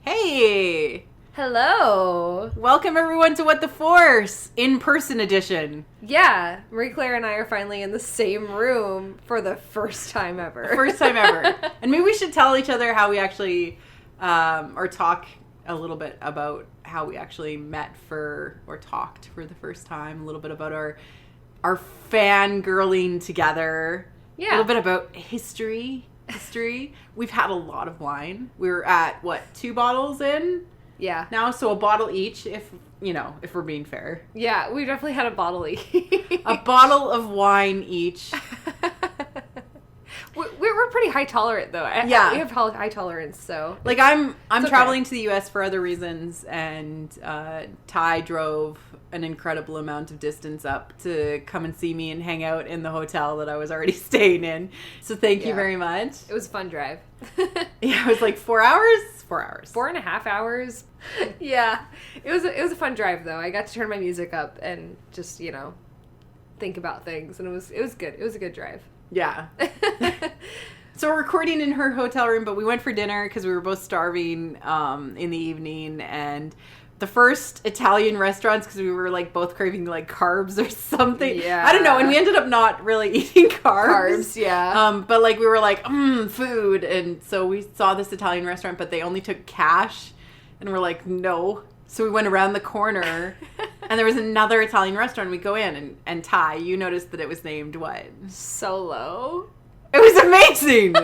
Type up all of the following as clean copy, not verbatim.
Hey! Hello! Welcome everyone to What the Force, in-person edition. Yeah, Marie Claire and I are finally in the same room for the first time ever. First time ever. And maybe we should tell each other how we actually, or talk a little bit about how we actually met or talked for the first time. A little bit about our fangirling together. Yeah. A little bit about history. We've had a lot of wine. We're at, 2 bottles in? Yeah. Now, so a bottle each, if we're being fair. Yeah, we definitely had a bottle each. A bottle of wine each. We're pretty high tolerant, though. Yeah. We have high tolerance, so. Like, I'm okay. traveling to the U.S. for other reasons, and Ty drove an incredible amount of distance up to come and see me and hang out in the hotel that I was already staying in. So thank you very much. It was a fun drive. Yeah, it was like 4 hours? 4 hours. 4.5 hours. Yeah. It was a fun drive, though. I got to turn my music up and just, think about things, and it was good. It was a good drive. Yeah. So we're recording in her hotel room, but we went for dinner because we were both starving in the evening, and the first Italian restaurants, because we were both craving carbs or something. Yeah. I don't know, and we ended up not really eating carbs. Yeah. But we were food, and so we saw this Italian restaurant, but they only took cash, and we're like, no. So we went around the corner, and there was another Italian restaurant. We go in, and Ty, you noticed that it was named what? Solo. It was amazing.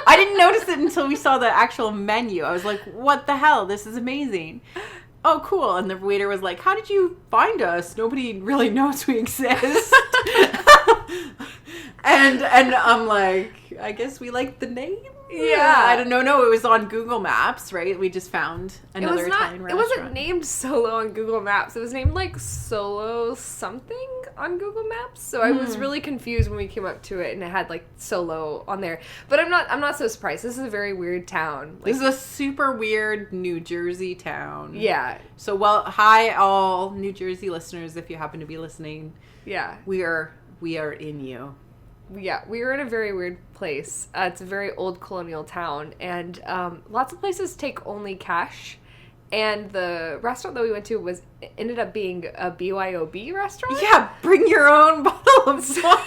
I didn't notice it until we saw the actual menu. I was like, what the hell? This is amazing. Oh, cool. And the waiter was like, how did you find us? Nobody really knows we exist. and I'm like, I guess we like the name? Yeah. I don't know. No, it was on Google Maps, right? We just found another Italian restaurant. It wasn't named Solo on Google Maps. It was named Solo something on Google Maps. So I was really confused when we came up to it and it had Solo on there. But I'm not so surprised. This is a very weird town. This is a super weird New Jersey town. Yeah. So hi all New Jersey listeners, if you happen to be listening. Yeah. We are in you. Yeah, we were in a very weird place. It's a very old colonial town, and lots of places take only cash. And the restaurant that we went to ended up being a BYOB restaurant. Yeah, bring your own bottle of wine.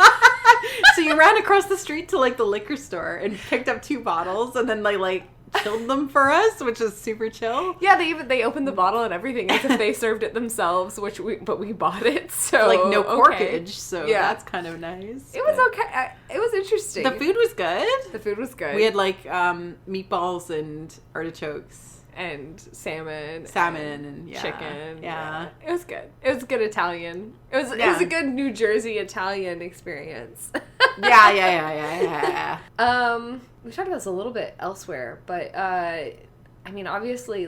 So you ran across the street to the liquor store and picked up 2 bottles, and then they chilled them for us, which is super chill. Yeah, they opened the bottle and everything as if they served it themselves, but we bought it, so no corkage, so yeah. That's kind of nice. It was okay. It was interesting. The food was good. We had meatballs and artichokes. And salmon and chicken. Yeah. It was good. It was good Italian. It was a good New Jersey Italian experience. Yeah. We talked about this a little bit elsewhere, but obviously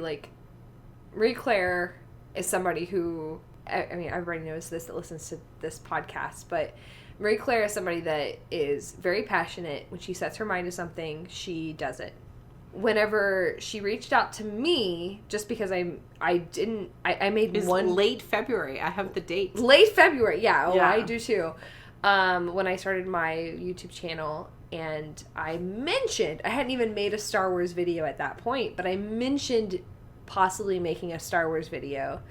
Marie Claire is somebody who everybody knows this that listens to this podcast, but Marie Claire is somebody that is very passionate. When she sets her mind to something, she does it. Whenever she reached out to me, just because I made it's one late February. I have the date. Late February, yeah. Oh, yeah. I do too. When I started my YouTube channel, and I mentioned I hadn't even made a Star Wars video at that point, but I mentioned possibly making a Star Wars video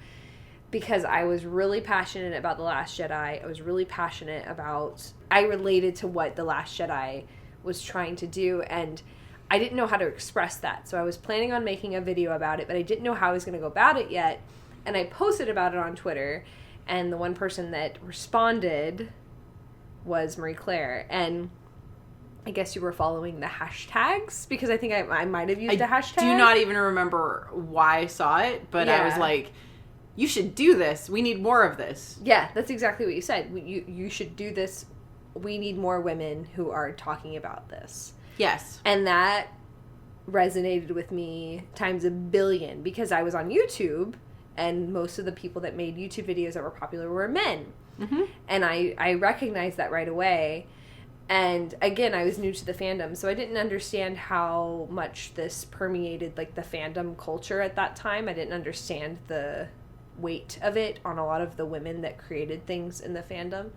because I was really passionate about The Last Jedi. I was really passionate about. I related to what The Last Jedi was trying to do, and I didn't know how to express that. So I was planning on making a video about it, but I didn't know how I was going to go about it yet. And I posted about it on Twitter, and the one person that responded was Marie Claire. And I guess you were following the hashtags, because I think I might have used a hashtag. I do not even remember why I saw it, but I was like, you should do this. We need more of this. Yeah, that's exactly what you said. You should do this. We need more women who are talking about this. Yes. And that resonated with me times a billion, because I was on YouTube, and most of the people that made YouTube videos that were popular were men. Mm-hmm. And I recognized that right away. And again, I was new to the fandom, so I didn't understand how much this permeated the fandom culture at that time. I didn't understand the weight of it on a lot of the women that created things in the fandom.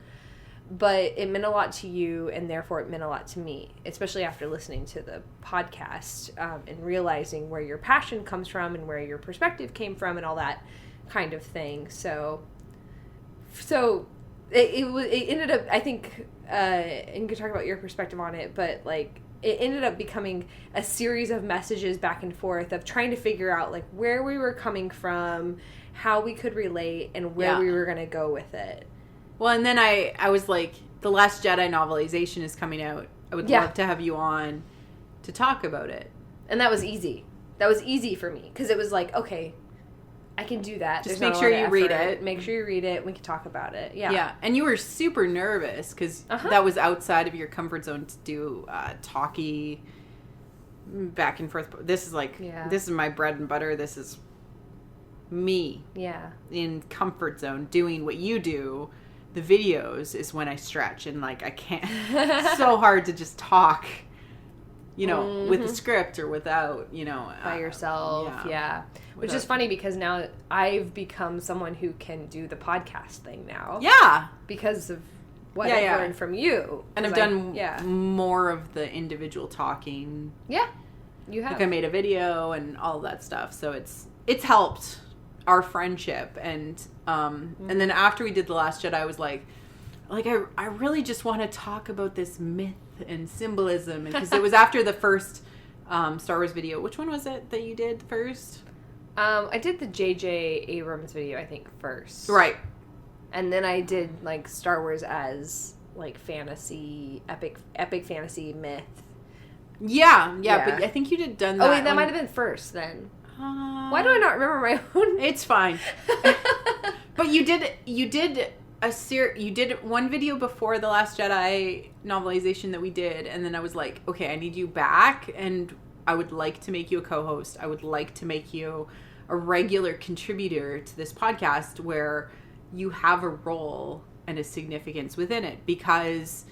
but it meant a lot to you, and therefore it meant a lot to me, especially after listening to the podcast, and realizing where your passion comes from and where your perspective came from and all that kind of thing. So it ended up, I think, and you could talk about your perspective on it, but like it ended up becoming a series of messages back and forth of trying to figure out like where we were coming from, how we could relate, and where we were going to go with it. Well, and then I was like, The Last Jedi novelization is coming out. I would love to have you on to talk about it. And that was easy. That was easy for me because it was like, okay, I can do that. Just make sure you read it. Make sure you read it. We can talk about it. Yeah. Yeah. And you were super nervous because that was outside of your comfort zone to do talky back and forth. This is like, this is my bread and butter. This is me. Yeah. In comfort zone doing what you do. The videos is when I stretch and like I can't. It's so hard to just talk, you know, with a script or without, you know, by yourself. Yeah. Which is funny because now I've become someone who can do the podcast thing now. Yeah. Because of what I've learned from you. And I've done more of the individual talking. Yeah. You have. Like I made a video and all of that stuff. So it's helped our friendship. And then after we did The Last Jedi, I was like I really just want to talk about this myth and symbolism, because it was after the first Star Wars video. Which one was it that you did first? I did the J.J. Abrams video, I think, first. Right. And then I did like Star Wars as like fantasy, epic fantasy myth. Yeah, but I think you done that. Oh wait, that might have been first then. Why do I not remember my own? It's fine. But you did one video before The Last Jedi novelization that we did, and then I was like, okay, I need you back, and I would like to make you a co-host. I would like to make you a regular contributor to this podcast where you have a role and a significance within it, because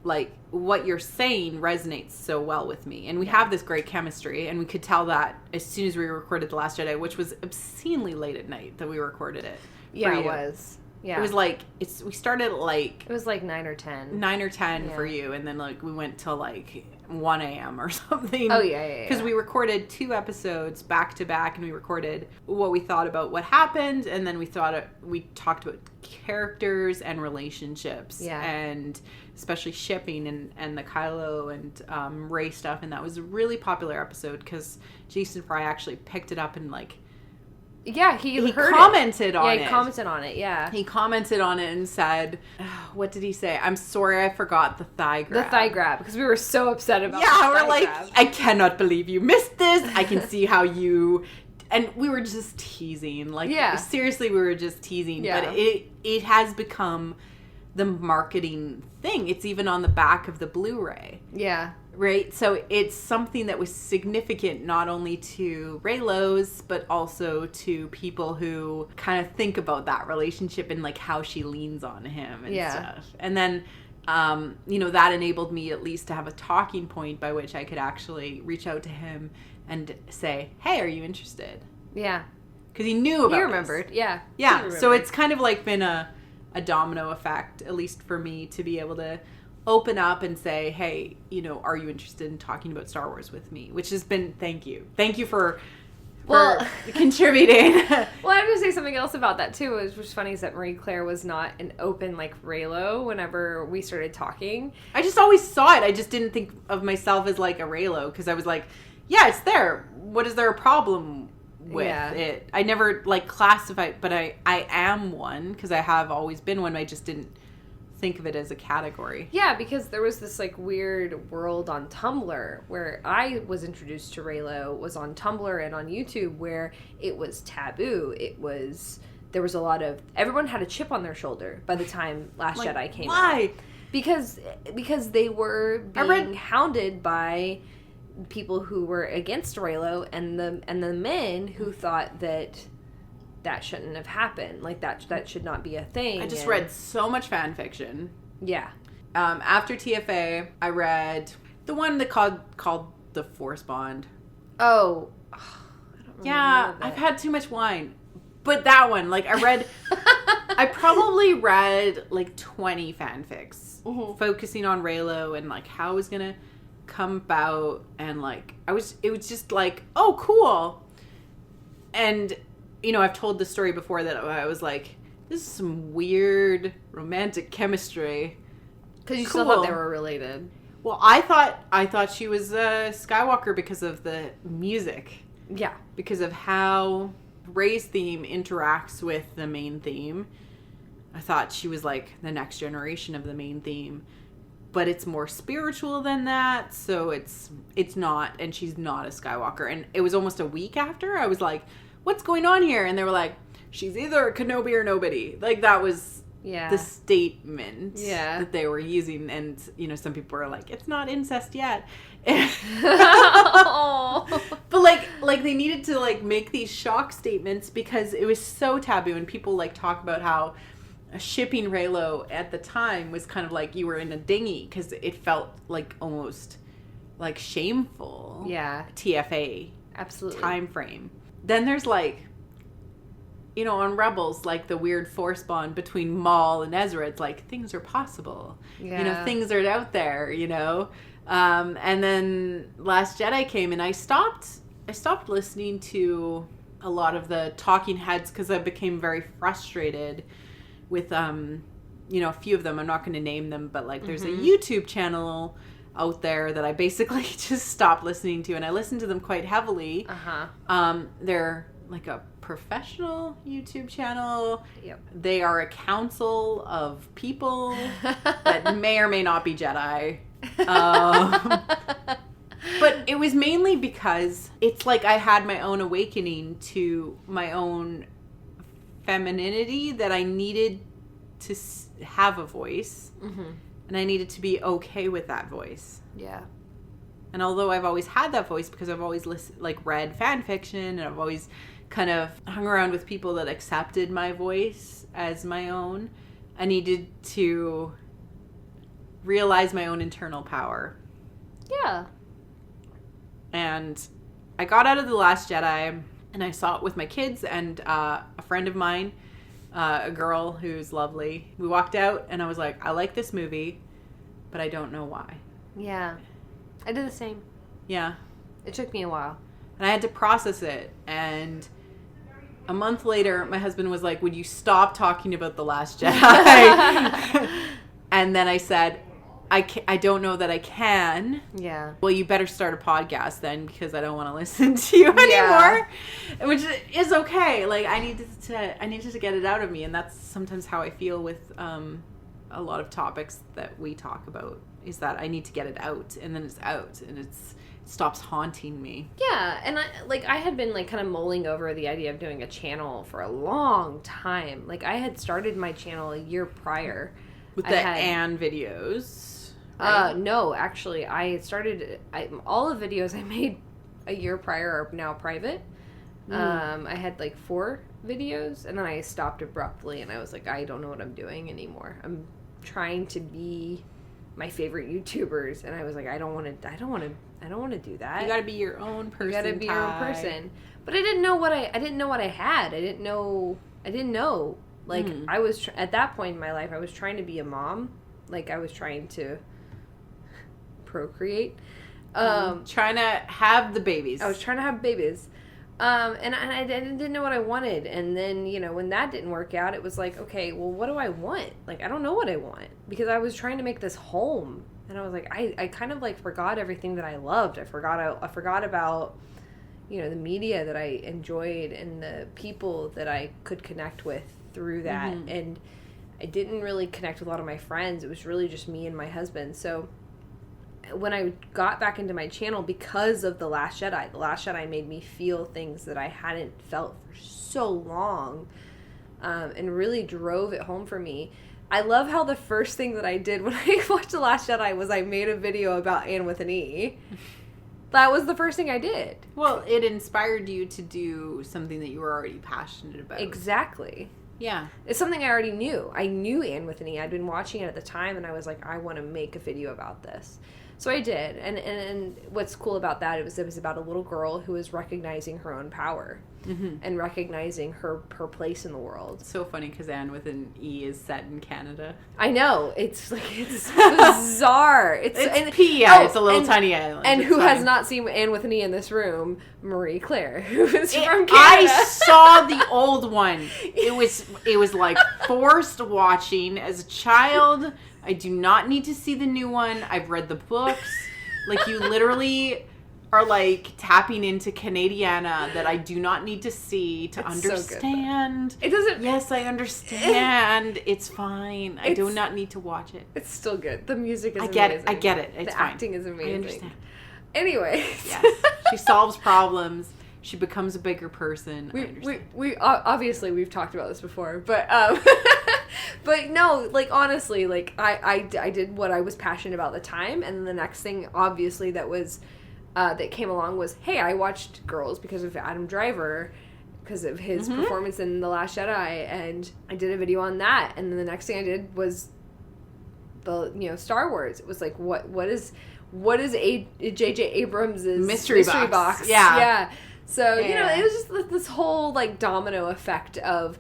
like what you're saying resonates so well with me, and we have this great chemistry, and we could tell that as soon as we recorded The Last Jedi, which was obscenely late at night that we recorded it. Yeah, it was. Yeah. It was like, we started at like... It was like 9 or 10. 9 or 10 for you, and then like we went till like 1 a.m. or something. Oh, yeah. Because we recorded 2 episodes back to back, and we recorded what we thought about what happened, and then we talked about characters and relationships. Yeah. And especially shipping and the Kylo and Rey stuff, and that was a really popular episode because Jason Fry actually picked it up and like... Yeah, he commented on it. Yeah, he commented on it, yeah. He commented on it and said, what did he say? I'm sorry I forgot the thigh grab. The thigh grab, because we were so upset about we're like, grab. I cannot believe you missed this. I can see how you... And we were just teasing. Like, seriously, we were just teasing. Yeah. But it has become the marketing thing. It's even on the back of the Blu-ray. Yeah. Right? So it's something that was significant not only to Reylos, but also to people who kind of think about that relationship and like how she leans on him and stuff. And then, that enabled me at least to have a talking point by which I could actually reach out to him and say, hey, are you interested? Yeah. Because he knew about it. He remembered. Yeah. Yeah. So it's kind of like been a domino effect, at least for me, to be able to open up and say, hey, are you interested in talking about Star Wars with me? Which has been, thank you for contributing. Well, I have to say something else about that too, which was funny, is that Marie Claire was not an open like Reylo whenever we started talking. I just always saw it. I just didn't think of myself as like a Reylo, because I was like, yeah, it's there. What is there a problem with it? I never like classified, but I am one, because I have always been one. I just didn't think of it as a category. Yeah, because there was this like weird world on Tumblr where I was introduced to Reylo, was on Tumblr and on YouTube, where it was taboo. There was a lot of, everyone had a chip on their shoulder by the time Last Jedi came out. Why? Because they were being hounded by people who were against Reylo and the men who thought that shouldn't have happened. Like, that should not be a thing. I just read so much fan fiction. Yeah. After TFA, I read the one that called The Force Bond. Oh. I don't really know that. I've had too much wine. But that one, like, I read... I probably read like 20 fanfics focusing on Reylo and like how it was gonna come about, and like it was just like, oh, cool. And I've told the story before that I was like, this is some weird romantic chemistry. Because you still thought they were related. Well, I thought she was a Skywalker because of the music. Yeah. Because of how Rey's theme interacts with the main theme. I thought she was like the next generation of the main theme. But it's more spiritual than that, so it's not, and she's not a Skywalker. And it was almost a week after, I was like, what's going on here? And they were like, she's either a Kenobi or nobody. Like, that was the statement that they were using. And, some people were like, it's not incest yet. But like they needed to like make these shock statements because it was so taboo, and people like talk about how shipping Reylo at the time was kind of like you were in a dinghy because it felt like almost like shameful. Yeah. TFA. Absolutely. Time frame. Then there's like, on Rebels, like the weird force bond between Maul and Ezra. It's like things are possible. Yeah. Things are out there, and then Last Jedi came, and I stopped listening to a lot of the talking heads because I became very frustrated with a few of them. I'm not going to name them, but like there's a YouTube channel out there that I basically just stopped listening to, and I listened to them quite heavily. They're like a professional YouTube channel. Yep. They are a council of people that may or may not be Jedi. But it was mainly because it's like I had my own awakening to my own femininity, that I needed to have a voice, and I needed to be okay with that voice. Yeah. And although I've always had that voice because I've always read fan fiction, and I've always kind of hung around with people that accepted my voice as my own, I needed to realize my own internal power. Yeah. And I got out of The Last Jedi, and I saw it with my kids and a friend of mine, a girl who's lovely. We walked out, and I was like, I like this movie, but I don't know why. Yeah. I did the same. Yeah. It took me a while. And I had to process it. And a month later, my husband was like, would you stop talking about The Last Jedi? And then I said, I don't know that I can. Yeah. Well, you better start a podcast then, because I don't want to listen to you anymore. Which is okay. Like, I needed to get it out of me, and that's sometimes how I feel with a lot of topics that we talk about, is that I need to get it out, and then it's out, and it stops haunting me. Yeah, and I had been like kind of mulling over the idea of doing a channel for a long time. Like, I had started my channel a year prior with the Anne videos. Right? No, actually, I started all the videos I made a year prior are now private. I had like 4 videos, and then I stopped abruptly, and I was like, I don't know what I'm doing anymore. I'm trying to be my favorite YouTubers, and I was like, I don't want to do that. You got to be your own person. You got to be your own person. But I didn't know what I had. I didn't know. Like, I was at that point in my life, I was trying to be a mom. Like, I was trying to procreate. Trying to have the babies. I was trying to have babies. And I didn't know what I wanted. And then, when that didn't work out, it was like, okay, well, what do I want? Like, I don't know what I want, because I was trying to make this home. And I was like, I kind of like forgot everything that I loved. I forgot about, the media that I enjoyed and the people that I could connect with through that. And I didn't really connect with a lot of my friends. It was really just me and my husband. So when I got back into my channel because of The Last Jedi made me feel things that I hadn't felt for so long, and really drove it home for me. I love how the first thing that I did when I watched The Last Jedi was I made a video about Anne with an E. That was the first thing I did. Well, it inspired you to do something that you were already passionate about. Exactly. Yeah. It's something I already knew. I knew Anne with an E. I'd been watching it at the time, and I was like, I want to make a video about this. So I did, and what's cool about that, it was about a little girl who was recognizing her own power and recognizing her place in the world. So funny because Anne with an E is set in Canada. I know, it's like it's bizarre. It's a little tiny island. And it's who fine. has not seen Anne with an E in this room? Marie Claire, who is from Canada. I saw the old one. It was like forced watching as a child. I do not need to see the new one. I've read the books. Like, you literally are, like, tapping into Canadiana that I do not need to see to understand. So good, it doesn't... Yes, I understand. It's fine. I do not need to watch it. It's still good. The music is amazing. I amazing. get it. It's the fine. acting is amazing. I understand. Anyway. Yes. She solves problems. She becomes a bigger person. I understand. We obviously, we've talked about this before, but but no, like, honestly, like, I did what I was passionate about at the time, and then the next thing, obviously, that came along was, hey, I watched Girls because of Adam Driver, because of his performance in The Last Jedi, and I did a video on that, and then the next thing I did was Star Wars. It was like, what is J.J. Abrams' mystery box? Yeah. So, it was just this whole, like, domino effect of,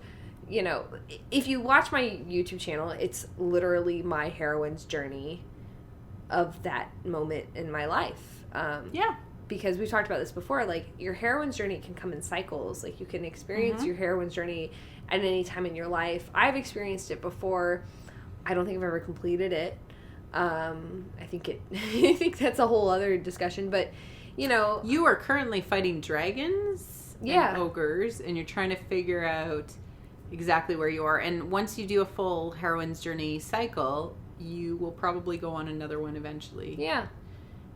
if you watch my YouTube channel, it's literally my heroine's journey of that moment in my life. Because we've talked about this before, like, your heroine's journey can come in cycles. Like, you can experience your heroine's journey at any time in your life. I've experienced it before. I don't think I've ever completed it. I think that's a whole other discussion, but... You are currently fighting dragons and ogres, and you're trying to figure out exactly where you are. And once you do a full heroine's journey cycle, you will probably go on another one eventually. Yeah.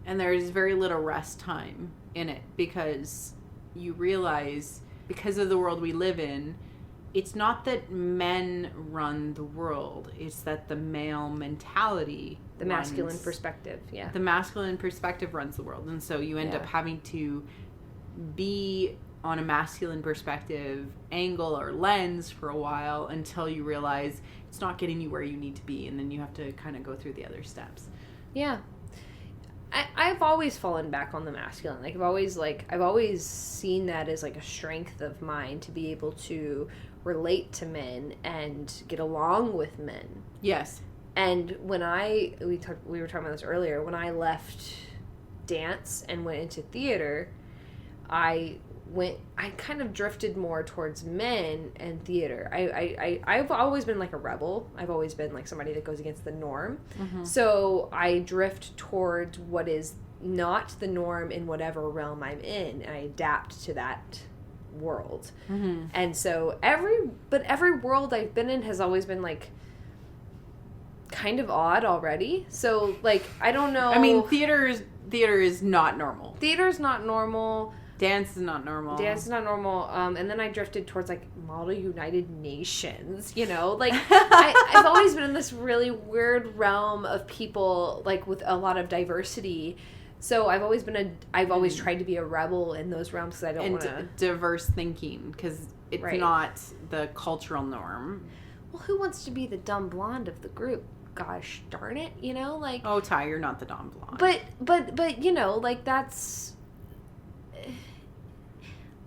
And there's very little rest time in it because you realize, because of the world we live in, it's not that men run the world. It's that the male mentality the masculine perspective, yeah. The masculine perspective runs the world. And so you end up having to be on a masculine perspective angle or lens for a while until you realize it's not getting you where you need to be. And then you have to kind of go through the other steps. Yeah. I've always fallen back on the masculine. Like, I've always seen that as, like, a strength of mine to be able to relate to men and get along with men. Yes. And when we were talking about this earlier, when I left dance and went into theater, I kind of drifted more towards men and theater. I've always been like a rebel. I've always been like somebody that goes against the norm. Mm-hmm. So I drift towards what is not the norm in whatever realm I'm in, and I adapt to that world. Mm-hmm. And so every world I've been in has always been like kind of odd already. So, like, I don't know. I mean, theater is not normal. Theater's not normal. Dance is not normal. And then I drifted towards, like, Model United Nations, Like, I've always been in this really weird realm of people, like, with a lot of diversity. So I've always tried to be a rebel in those realms because I don't want to... diverse thinking, because it's not the cultural norm. Well, who wants to be the dumb blonde of the group? Gosh darn it, like... Oh, Ty, you're not the dumb blonde. But like, that's...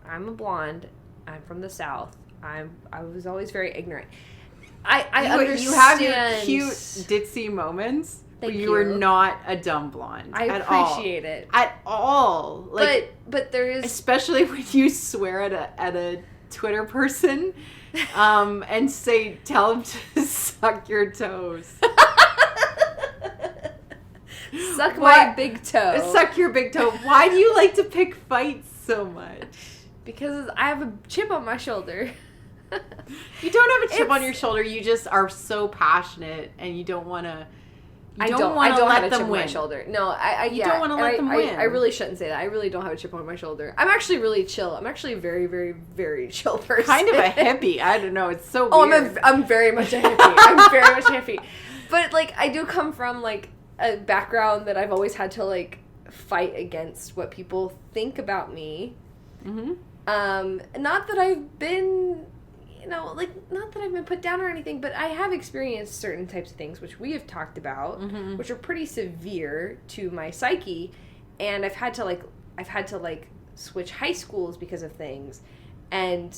I'm a blonde. I'm from the South. I was always very ignorant. I understand... You have your cute ditzy moments, but you are not a dumb blonde. I appreciate it. At all. Like, but there is... Especially when you swear at a Twitter person... and tell him to suck your toes. Suck my big toe. Suck your big toe. Why do you like to pick fights so much? Because I have a chip on my shoulder. You don't have a chip on your shoulder. You just are so passionate, and you don't want to. I don't have a chip on my shoulder. No, you don't want to let them win. I really shouldn't say that. I really don't have a chip on my shoulder. I'm actually really chill. I'm actually a very, very, very chill person. Kind of a hippie. I don't know. It's so weird. I'm very much a hippie. I'm very much a hippie. But, like, I do come from, like, a background that I've always had to, like, fight against what people think about me. Mm-hmm. Not that I've been like, not that I've been put down or anything, but I have experienced certain types of things, which we have talked about, which are pretty severe to my psyche, and I've had to switch high schools because of things, and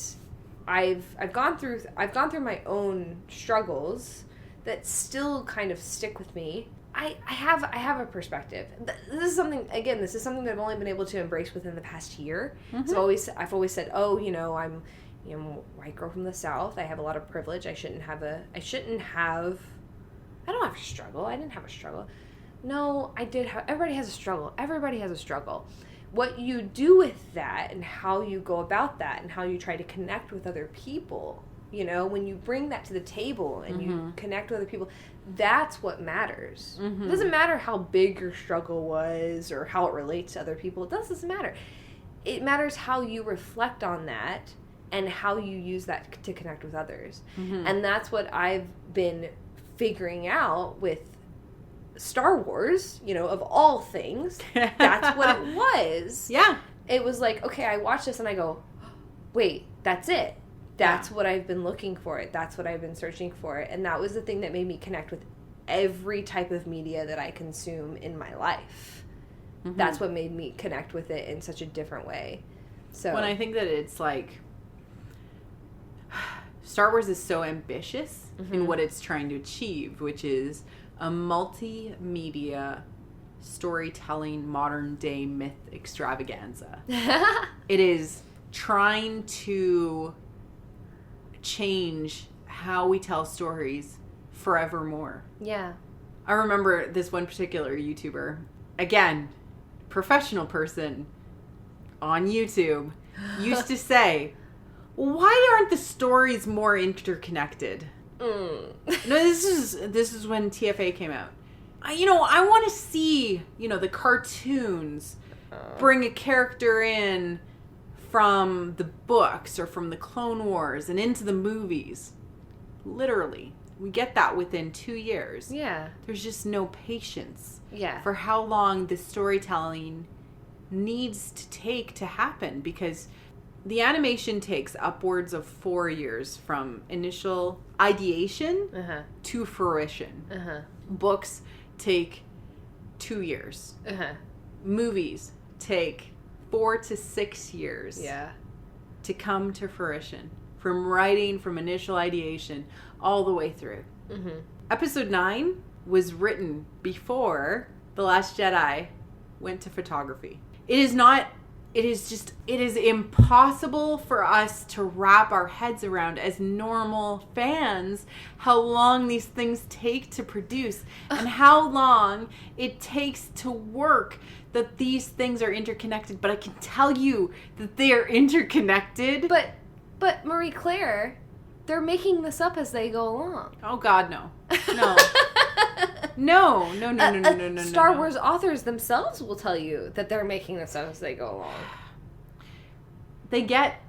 I've gone through my own struggles that still kind of stick with me. I have a perspective. This is something that I've only been able to embrace within the past year. So I've always said, oh, I'm a white girl from the South. I have a lot of privilege. I don't have a struggle. I didn't have a struggle. No, I did have, everybody has a struggle. Everybody has a struggle. What you do with that and how you go about that and how you try to connect with other people, when you bring that to the table and you connect with other people, that's what matters. It doesn't matter how big your struggle was or how it relates to other people. It doesn't matter. It matters how you reflect on that and how you use that to connect with others. And that's what I've been figuring out with Star Wars, of all things. That's what it was. Yeah. It was like, okay, I watch this and I go, wait, that's it. That's what I've been looking for. That's what I've been searching for. And that was the thing that made me connect with every type of media that I consume in my life. That's what made me connect with it in such a different way. So when I think that it's like, Star Wars is so ambitious in what it's trying to achieve, which is a multimedia storytelling modern day myth extravaganza. It is trying to change how we tell stories forevermore. Yeah. I remember this one particular YouTuber, again, professional person on YouTube, used to say, why aren't the stories more interconnected? No, this is when TFA came out. I want to see, the cartoons bring a character in from the books or from the Clone Wars and into the movies. Literally. We get that within 2 years. Yeah. There's just no patience. Yeah. For how long the storytelling needs to take to happen, because the animation takes upwards of 4 years from initial ideation to fruition. Books take 2 years. Movies take 4 to 6 years to come to fruition. From initial ideation, all the way through. Episode 9 was written before The Last Jedi went to photography. It is impossible for us to wrap our heads around as normal fans how long these things take to produce and how long it takes to work, that these things are interconnected. But I can tell you that they are interconnected. But Marie Claire, they're making this up as they go along. Oh God, no. No. Star Wars authors themselves will tell you that they're making this up as they go along. They get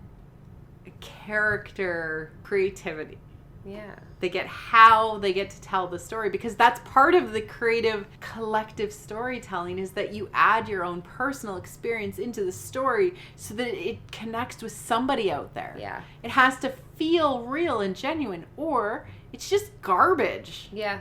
character creativity. Yeah. They get how they get to tell the story, because that's part of the creative collective storytelling, is that you add your own personal experience into the story so that it connects with somebody out there. Yeah. It has to feel real and genuine, or it's just garbage. Yeah.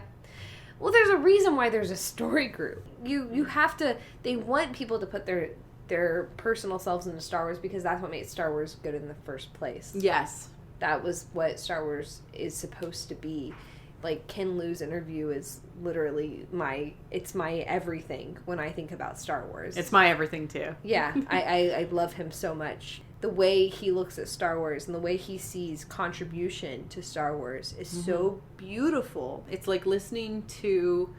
Well, there's a reason why there's a story group. You have to, they want people to put their personal selves into Star Wars, because that's what made Star Wars good in the first place. Yes. That was what Star Wars is supposed to be. Like, Ken Liu's interview is literally my everything when I think about Star Wars. It's my everything too. Yeah, I love him so much. The way he looks at Star Wars and the way he sees contribution to Star Wars is so beautiful. It's like listening to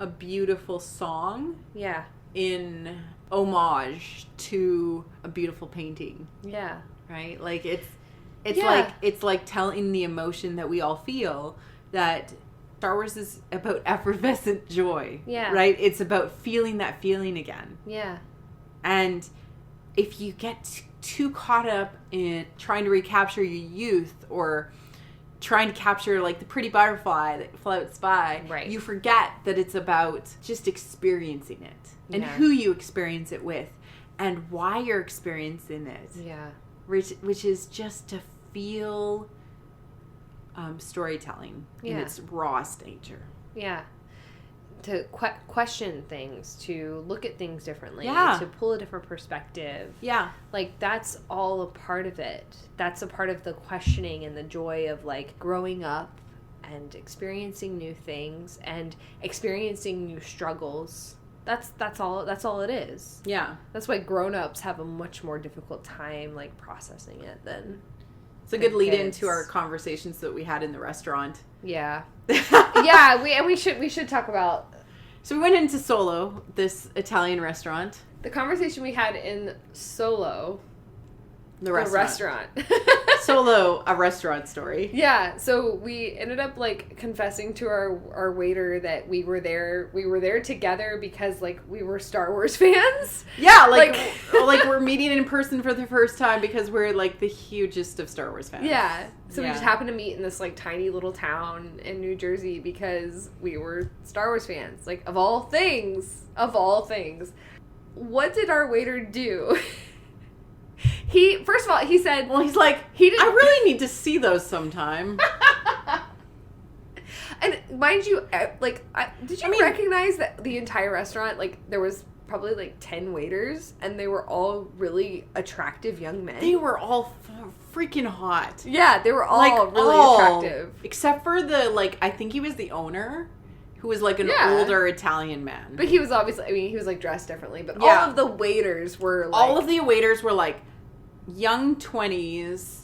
a beautiful song. Yeah. In homage to a beautiful painting. Yeah. Right? Like it's like telling the emotion that we all feel, that Star Wars is about effervescent joy. Yeah. Right? It's about feeling that feeling again. Yeah. And if you get too caught up in trying to recapture your youth, or trying to capture like the pretty butterfly that floats by, right, you forget that it's about just experiencing it, and who you experience it with, and why you're experiencing it. Yeah. Which is just to feel storytelling in its rawest nature. Yeah. To question things, to look at things differently, to pull a different perspective. Yeah. Like, that's all a part of it. That's a part of the questioning and the joy of, like, growing up and experiencing new things and experiencing new struggles. That's all it is. Yeah. That's why grown-ups have a much more difficult time, like, processing it than it's a good lead into our conversations that we had in the restaurant. Yeah. Yeah, we should talk about. So we went into Solo, this Italian restaurant. The conversation we had in Solo. The restaurant. Solo, a restaurant story. Yeah, so we ended up, like, confessing to our waiter that we were there together because, like, we were Star Wars fans. Yeah, like we're meeting in person for the first time because we're, like, the hugest of Star Wars fans. Yeah, so we just happened to meet in this, like, tiny little town in New Jersey because we were Star Wars fans. Like, of all things. What did our waiter do? First of all, he said... Well, he's like, I really need to see those sometime. And mind you, like, did you recognize that the entire restaurant, like, there was probably, like, 10 waiters, and they were all really attractive young men? They were all freaking hot. Yeah, they were all really attractive. Except for I think he was the owner, who was, like, an older Italian man. But he was obviously, he was, like, dressed differently, but all of the waiters were, like... All of the waiters were, like, young 20s,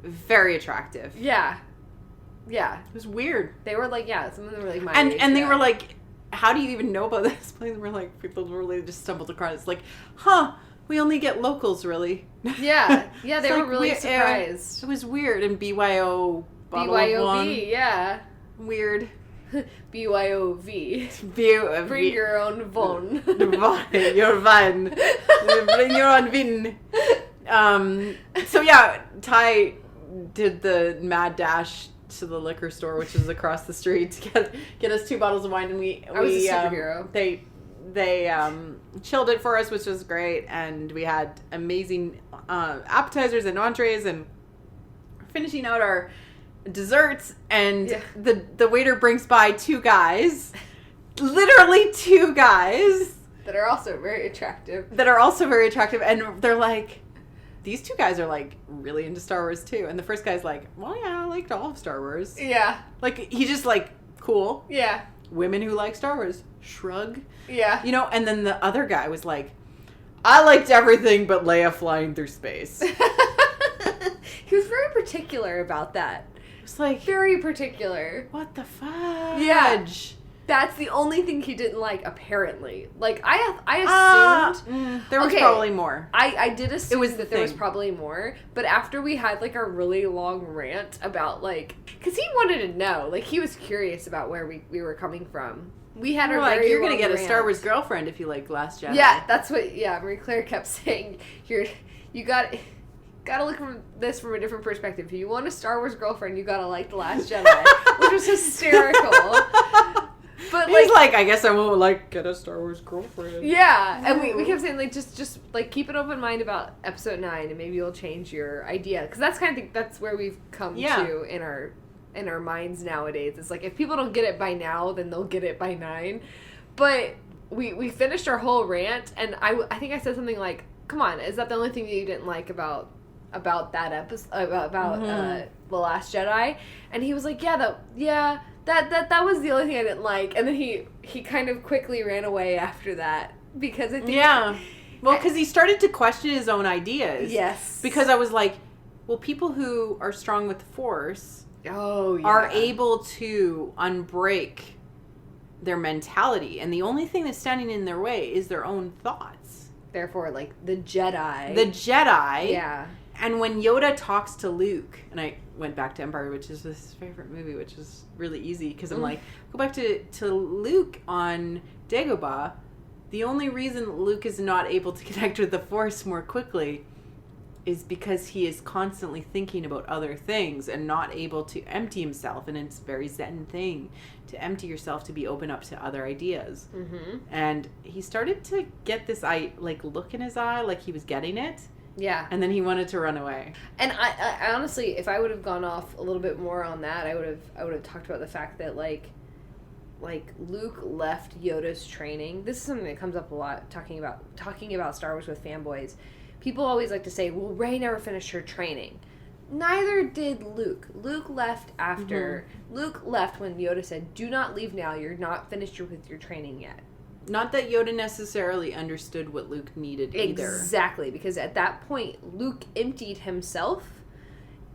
very attractive. Yeah. Yeah. It was weird. They were, like, some of them were, like, my age. And they were, like, how do you even know about this place? And we're, like, people really just stumbled across. It's like, we only get locals, really. Yeah. Yeah, they were really surprised. It was weird. And BYO... BYOV, yeah. Weird. BYOV. Bring your own von. Your van. Bring your own vin. So yeah, Ty did the mad dash to the liquor store, which is across the street, to get us 2 bottles of wine, and I was a superhero. They chilled it for us, which was great, and we had amazing appetizers and entrees, and finishing out our desserts, and the waiter brings by 2 guys, literally 2 guys that are also very attractive, and they're like, these 2 guys are, like, really into Star Wars too, and the first guy's like, well, yeah, I liked all of Star Wars. Yeah, like, he's just like, cool. Yeah, women who like Star Wars, shrug. Yeah, you know. And then the other guy was like, I liked everything but Leia flying through space. He was very particular about that. It's like, very particular. What the fudge? Yeah. That's the only thing he didn't like, apparently. Like, I assumed... there was probably more. I did assume that there was probably more. But after we had, like, a really long rant about, like... Because he wanted to know. Like, he was curious about where we were coming from. We had a very you're going to get rant. A Star Wars girlfriend if you like Last Jedi. Yeah, that's what... Yeah, Marie Claire kept saying. You got to look from this from a different perspective. If you want a Star Wars girlfriend, you got to like The Last Jedi. Which was hysterical. But he's like, I guess I won't, like, get a Star Wars girlfriend. Yeah, and we kept saying, like, just like, keep an open mind about Episode 9, and maybe you'll change your idea. Because that's kind of that's where we've come to in our minds nowadays. It's like, if people don't get it by now, then they'll get it by 9. But we finished our whole rant, and I think I said something like, come on, is that the only thing that you didn't like about that episode, about The Last Jedi? And he was like, That was the only thing I didn't like. And then he kind of quickly ran away after that. Because I think... Yeah. Well, because he started to question his own ideas. Yes. Because I was like, well, people who are strong with the Force... are able to unbreak their mentality. And the only thing that's standing in their way is their own thoughts. Therefore, like, the Jedi. Yeah. And when Yoda talks to Luke, and I went back to Empire, which is his favorite movie, which is really easy, because I'm like, go back to Luke on Dagobah. The only reason Luke is not able to connect with the Force more quickly is because he is constantly thinking about other things and not able to empty himself. And it's a very Zen thing to empty yourself, to be open up to other ideas. Mm-hmm. And he started to get this look in his eye, like he was getting it. Yeah. And then he wanted to run away. And I honestly, if I would have gone off a little bit more on that, I would have talked about the fact that like Luke left Yoda's training. This is something that comes up a lot talking about Star Wars with fanboys. People always like to say, "Well, Rey never finished her training." Neither did Luke. Luke left after. Mm-hmm. Luke left when Yoda said, "Do not leave now. You're not finished with your training yet." Not that Yoda necessarily understood what Luke needed either. Exactly, because at that point, Luke emptied himself,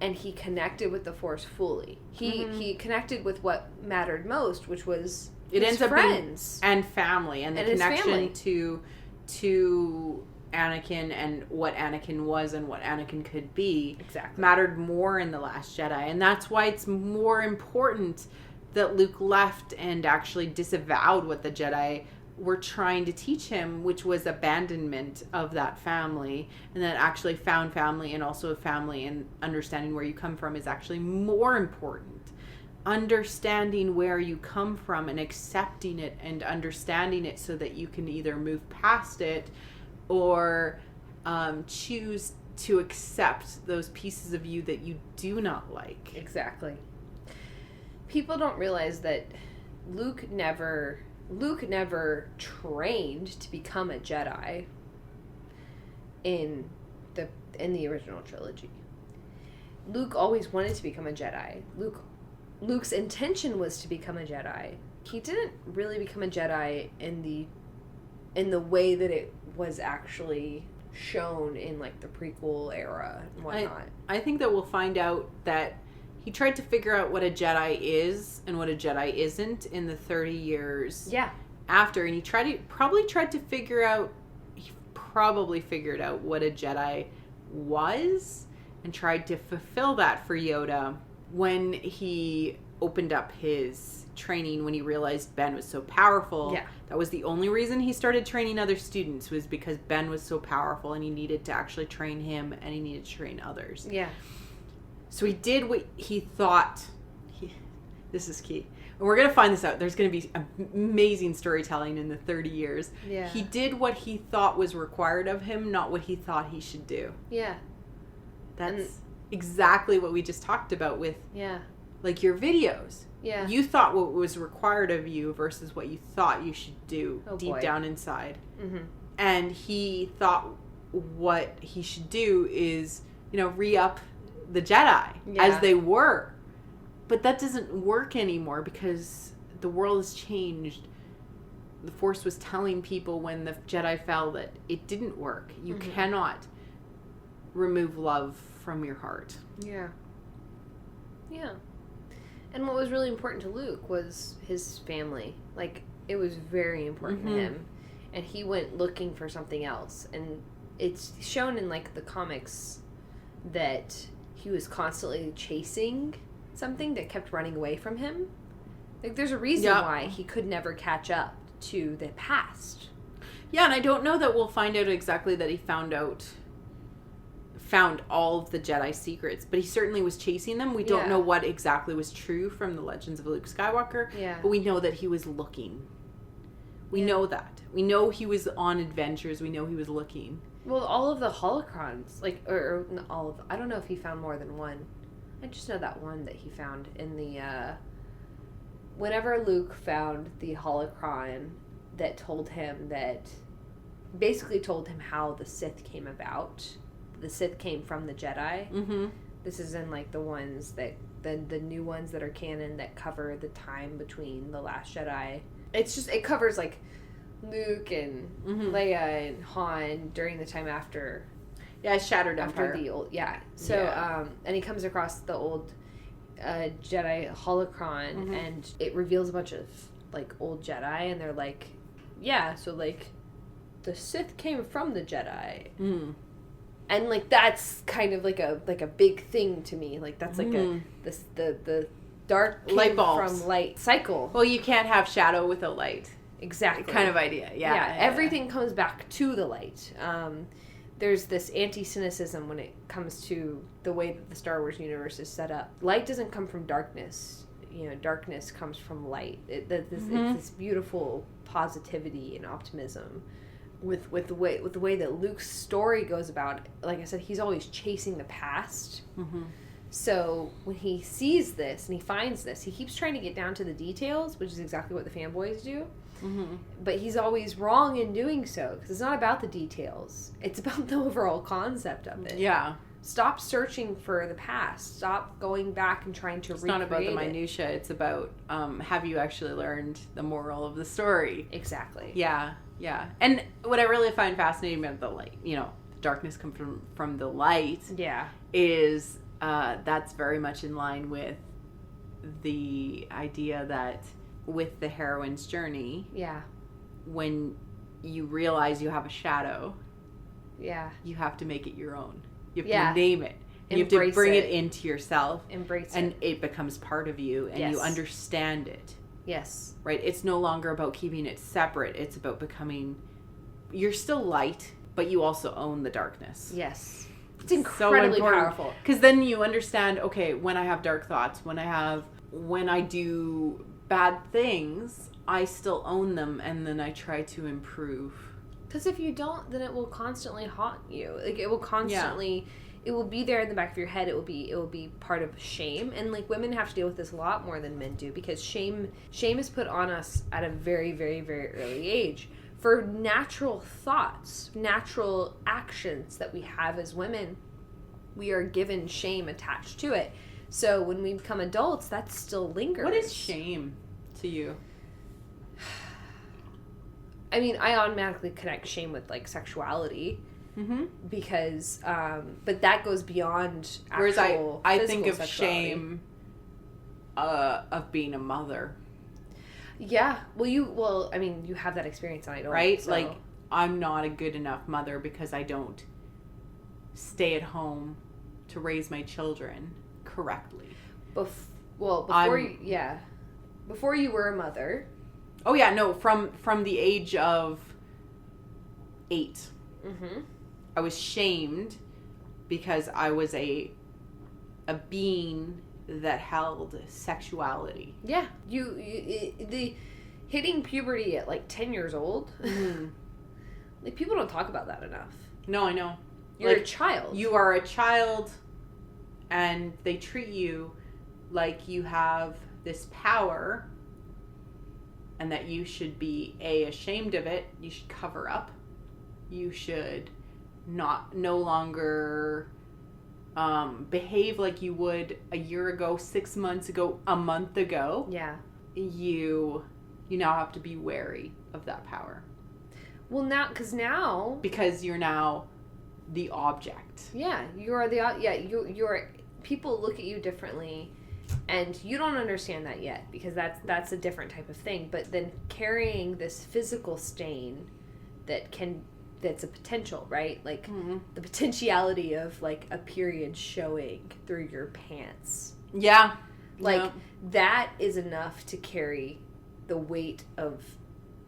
and he connected with the Force fully. He connected with what mattered most, which was his friends and family, and the connection to Anakin and what Anakin was and what Anakin could be. Exactly. Mattered more in The Last Jedi, and that's why it's more important that Luke left and actually disavowed what the Jedi were trying to teach him, which was abandonment of that family, and that actually found family, and also a family and understanding where you come from is actually more important. Understanding where you come from and accepting it and understanding it so that you can either move past it or choose to accept those pieces of you that you do not like. Exactly. People don't realize that Luke never trained to become a Jedi in the original trilogy. Luke always wanted to become a Jedi. Luke's intention was to become a Jedi. He didn't really become a Jedi in the way that it was actually shown in like the prequel era and whatnot. I think that we'll find out that he tried to figure out what a Jedi is and what a Jedi isn't in the 30 years after. And he probably figured out what a Jedi was and tried to fulfill that for Yoda when he opened up his training, when he realized Ben was so powerful. Yeah. That was the only reason he started training other students, was because Ben was so powerful and he needed to actually train him and he needed to train others. Yeah. So he did what he thought. This is key. And we're going to find this out. There's going to be amazing storytelling in the 30 years. Yeah. He did what he thought was required of him, not what he thought he should do. Yeah. That's exactly what we just talked about with like your videos. Yeah. You thought what was required of you versus what you thought you should do deep down inside. Mm-hmm. And he thought what he should do is, re-up the Jedi as they were. But that doesn't work anymore because the world has changed. The Force was telling people when the Jedi fell that it didn't work. You cannot remove love from your heart. Yeah. Yeah. And what was really important to Luke was his family. Like, it was very important to him. And he went looking for something else. And it's shown in, like, the comics that he was constantly chasing something that kept running away from him. Like, there's a reason why he could never catch up to the past. Yeah, and I don't know that we'll find out exactly that he found all of the Jedi secrets, but he certainly was chasing them. We don't know what exactly was true from the Legends of Luke Skywalker, but we know that he was looking. We know that. We know he was on adventures. We know he was looking. Well, all of the holocrons, like, or not all of them. I don't know if he found more than one. I just know that one that he found in the, whenever Luke found the holocron that told him basically told him how the Sith came about. The Sith came from the Jedi. Mm-hmm. This is in, like, the ones that, the new ones that are canon that cover the time between The Last Jedi. It covers, like, Luke and Leia and Han during the time after. Yeah, Shattered After Empire. the old, So, and he comes across the old Jedi holocron, and it reveals a bunch of, like, old Jedi, and they're like, so, like, the Sith came from the Jedi. Mm. And, like, that's kind of like a big thing to me. Like, that's like the dark light bulbs from light cycle. Well, you can't have shadow with a light. Exactly. Kind of idea. Yeah. Everything comes back to the light. There's this anti-cynicism when it comes to the way that the Star Wars universe is set up. Light doesn't come from darkness. Darkness comes from light. It's this beautiful positivity and optimism. with the way that Luke's story goes about, like I said, he's always chasing the past. Mm-hmm. So when he sees this and he finds this, he keeps trying to get down to the details, which is exactly what the fanboys do. Mm-hmm. But he's always wrong in doing so, because it's not about the details. It's about the overall concept of it. Yeah. Stop searching for the past. Stop going back and trying to recreate it. It's not about the minutia. It's about, have you actually learned the moral of the story? Exactly. Yeah, yeah. And what I really find fascinating about the light, darkness comes from the light. Yeah. Is that's very much in line with the idea that with the heroine's journey. Yeah. When you realize you have a shadow. Yeah. You have to make it your own. You have Yeah. to name it. And you have to bring it into yourself. Embrace it. And it becomes part of you. And Yes. you understand it. Yes. Right? It's no longer about keeping it separate. It's about becoming... You're still light, but you also own the darkness. Yes. It's incredibly powerful. Because then you understand, okay, when I have dark thoughts, when I do bad things, I still own them, and then I try to improve. Because if you don't, then it will constantly haunt you. Like, it will constantly... Yeah. It will be there in the back of your head. It will be part of shame. And, like, women have to deal with this a lot more than men do, because shame is put on us at a very, very, very early age. For natural thoughts, natural actions that we have as women, we are given shame attached to it. So when we become adults, that still lingers. What is shame to you? I mean, I automatically connect shame with, like, sexuality. Mm-hmm. Because, but that goes beyond actual Whereas I think of sexuality. shame of being a mother. Yeah. Well, I mean, you have that experience and I don't. Right? So. Like, I'm not a good enough mother because I don't stay at home to raise my children correctly. Before you were a mother. Oh yeah, no, from the age of 8. Mm-hmm. I was shamed because I was a being that held sexuality. Yeah, the hitting puberty at like 10 years old. Mm-hmm. Like, people don't talk about that enough. No, I know. You're a child. You are a child, and they treat you like you have this power, and that you should be ashamed of it. You should cover up. You should no longer behave like you would a year ago, 6 months ago, a month ago. Yeah. You now have to be wary of that power. Well, now... Because you're now the object. Yeah, you're people look at you differently, and you don't understand that yet, because that's a different type of thing. But then carrying this physical stain that's a potential, right? Like, mm-hmm. the potentiality of, like, a period showing through your pants. Yeah. Like, that is enough to carry the weight of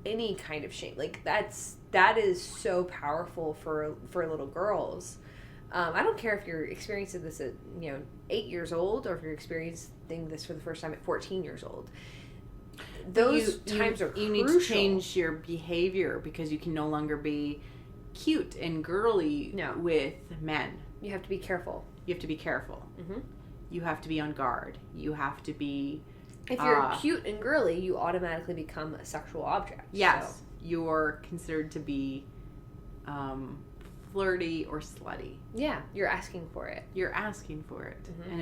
any kind of shame. Like, that is so powerful for little girls. I don't care if you're experiencing this at 8 years old, or if you're experiencing this for the first time at 14 years old. Those times are crucial. You need to change your behavior, because you can no longer be cute and girly with men. You have to be careful. You have to be careful. Mm-hmm. You have to be on guard. You have to be... If you're cute and girly, you automatically become a sexual object. Yes. So. You're considered to be flirty or slutty. Yeah, you're asking for it. You're asking for it. Mm-hmm. And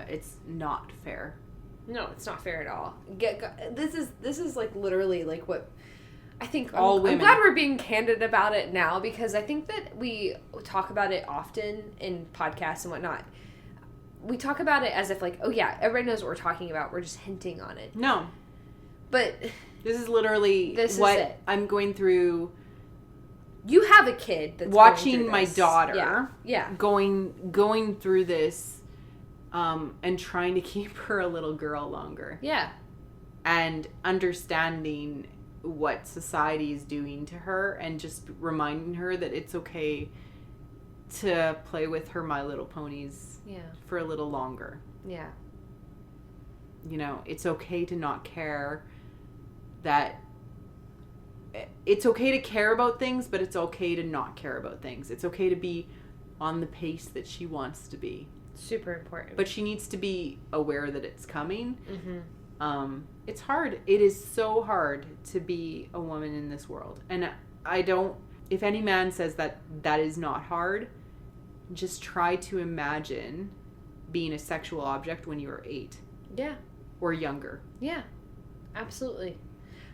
it's not fair. No, it's not fair at all. This is like literally like what I think. All women. I'm glad we're being candid about it now, because I think that we talk about it often in podcasts and whatnot. We talk about it as if, like, oh yeah, everybody knows what we're talking about. We're just hinting on it. No. But this is literally what I'm going through. You have a kid that's watching my daughter yeah. going through this and trying to keep her a little girl longer. Yeah. And understanding what society is doing to her, and just reminding her that it's okay to play with her My Little Ponies for a little longer. Yeah. It's okay to not care that it's okay to care about things, but it's okay to not care about things. It's okay to be on the pace that she wants to be. Super important. But she needs to be aware that it's coming. Mm-hmm. It's hard. It is so hard to be a woman in this world. And I don't, if any man says that that is not hard, just try to imagine being a sexual object when you were 8. Yeah. Or younger. Yeah. Absolutely.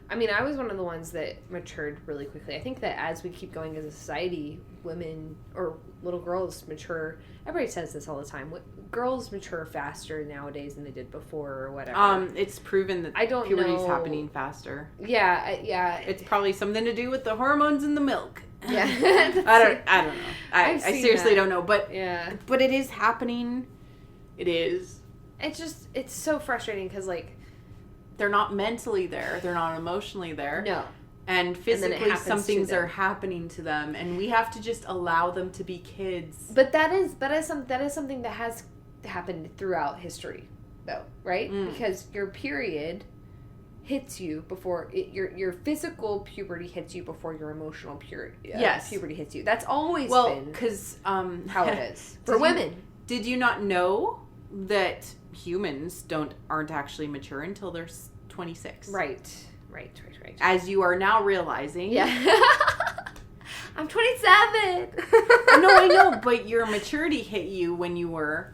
I mean, I was one of the ones that matured really quickly. I think that as we keep going as a society, women or little girls mature. Everybody says this all the time. Girls mature faster nowadays than they did before or whatever. It's proven that puberty's happening faster. Yeah, yeah. It's probably something to do with the hormones in the milk. Yeah. I don't know. I seriously don't know, but yeah. But it is happening. It is. It's so frustrating because, like, they're not mentally there. They're not emotionally there. No. And physically some things are happening to them, and we have to just allow them to be kids. But that is something that has happened throughout history, though, right? Because your period hits you before your physical puberty hits you before your emotional puberty hits you. That's always been because how it is for women. Did you not know that humans aren't actually mature until they're 26? Right. As you are now realizing. Yeah. I'm 27. I know, but your maturity hit you when you were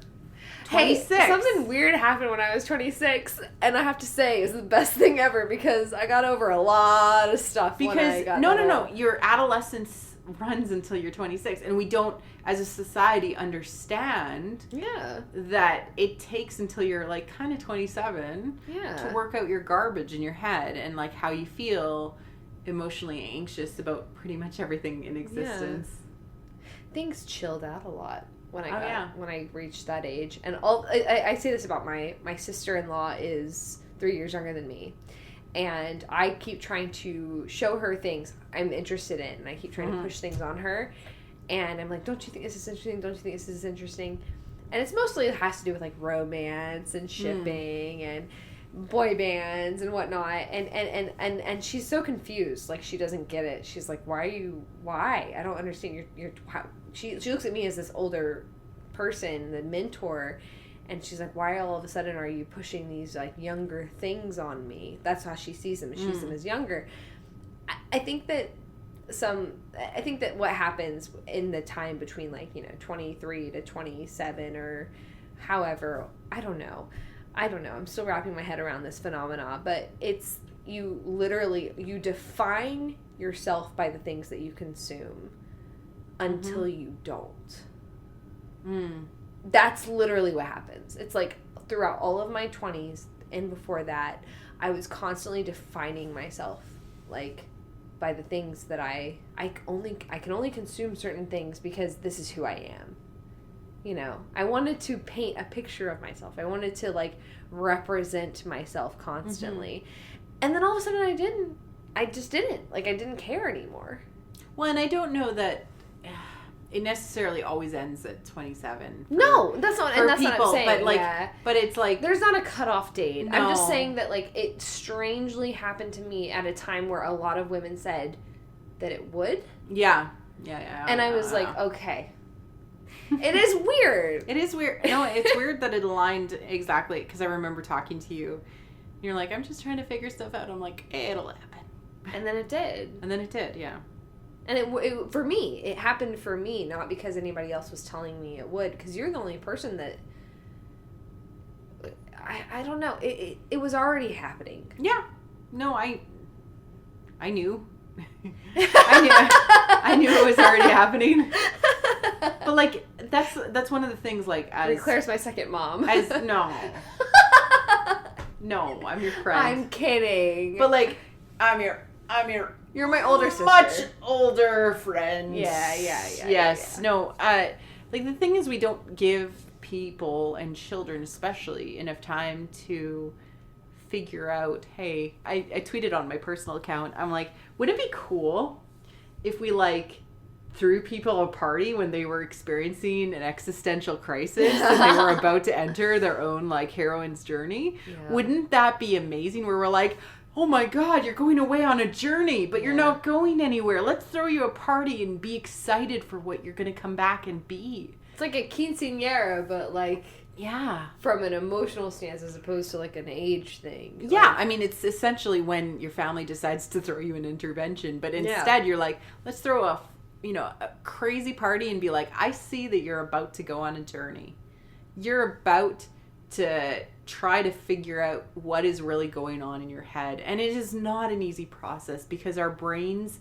26. Hey, something weird happened when I was 26, and I have to say it's the best thing ever because I got over a lot of stuff. No, your adolescence runs until you're 26, and we don't, as a society, understand that it takes until you're like kind of 27 to work out your garbage in your head and like how you feel emotionally anxious about pretty much everything in existence. Things chilled out a lot when I reached that age, and I say this about my sister-in-law is 3 years younger than me. And I keep trying to show her things I'm interested in. And I keep trying to push things on her. And I'm like, don't you think this is interesting? Don't you think this is interesting? And it's mostly, it has to do with like romance and shipping and boy bands and whatnot. And she's so confused. Like, she doesn't get it. She's like, why? I don't understand. She looks at me as this older person, the mentor. And she's like, why all of a sudden are you pushing these, like, younger things on me? That's how she sees them. She sees them as younger. I think that what happens in the time between, like, 23 to 27 or however, I don't know. I'm still wrapping my head around this phenomena. But it's, you define yourself by the things that you consume until you don't. That's literally what happens. It's like throughout all of my 20s and before that, I was constantly defining myself like by the things that I can only consume certain things because this is who I am. I wanted to paint a picture of myself. I wanted to like represent myself constantly. And then all of a sudden I just didn't. Like, I didn't care anymore. Well, and I don't know that it necessarily always ends at 27. No, that's not what I'm saying. But like, but it's like there's not a cutoff date. No. I'm just saying that like it strangely happened to me at a time where a lot of women said that it would. Yeah. And I was like, okay. It is weird. It is weird. No, it's weird that it aligned exactly because I remember talking to you. You're like, I'm just trying to figure stuff out. I'm like, it'll happen. And then it did. Yeah. And it for me, it happened for me, not because anybody else was telling me it would, because you're the only person that, I don't know, it was already happening. Yeah. No, I knew. I knew it was already happening. But, like, that's one of the things, like, as... Claire's my second mom. No, I'm your friend. I'm kidding. But, like, I'm your... You're my older sister. Much older friend. Yeah. Yes. Yeah. No, like, the thing is, we don't give people, and children especially, enough time to figure out, hey, I tweeted on my personal account, I'm like, would it be cool if we, like, threw people a party when they were experiencing an existential crisis and they were about to enter their own, like, heroine's journey? Yeah. Wouldn't that be amazing? Where we're like, oh my God, you're going away on a journey, but you're not going anywhere. Let's throw you a party and be excited for what you're going to come back and be. It's like a quinceanera, but like... Yeah. From an emotional stance as opposed to like an age thing. Yeah, Like, I mean, it's essentially when your family decides to throw you an intervention, but instead you're like, let's throw a crazy party and be like, I see that you're about to go on a journey. You're about to try to figure out what is really going on in your head. And it is not an easy process because our brains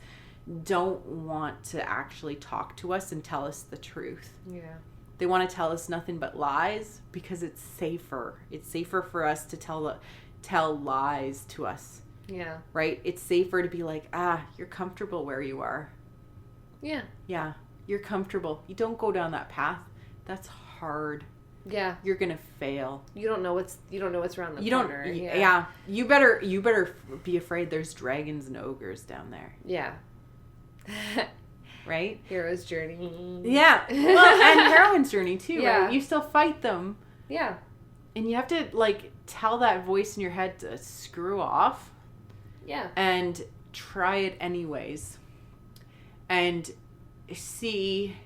don't want to actually talk to us and tell us the truth. Yeah. They want to tell us nothing but lies because it's safer. It's safer for us to tell lies to us. Yeah. Right? It's safer to be like, you're comfortable where you are. Yeah. Yeah. You're comfortable. You don't go down that path. That's hard. Yeah. You're going to fail. You don't know what's around the corner. Yeah. You better be afraid there's dragons and ogres down there. Yeah. Right? Hero's Journey. Yeah. Well, and Heroines Journey too, Yeah. right? You still fight them. Yeah. And you have to, like, tell that voice in your head to screw off. Yeah. And try it anyways. And see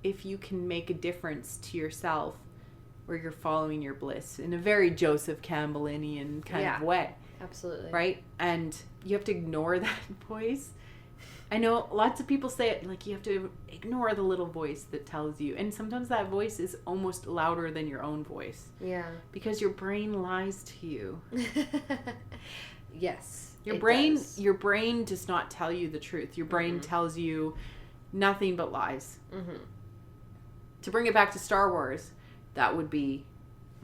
if you can make a difference to yourself where you're following your bliss in a very Joseph Campbellian kind of way. Absolutely. Right? And you have to ignore that voice. I know lots of people say it, like, you have to ignore the little voice that tells you. And sometimes that voice is almost louder than your own voice. Yeah. Because your brain lies to you. Yes. Your brain does not tell you the truth. Your brain tells you nothing but lies. Mm-hmm. To bring it back to Star Wars, that would be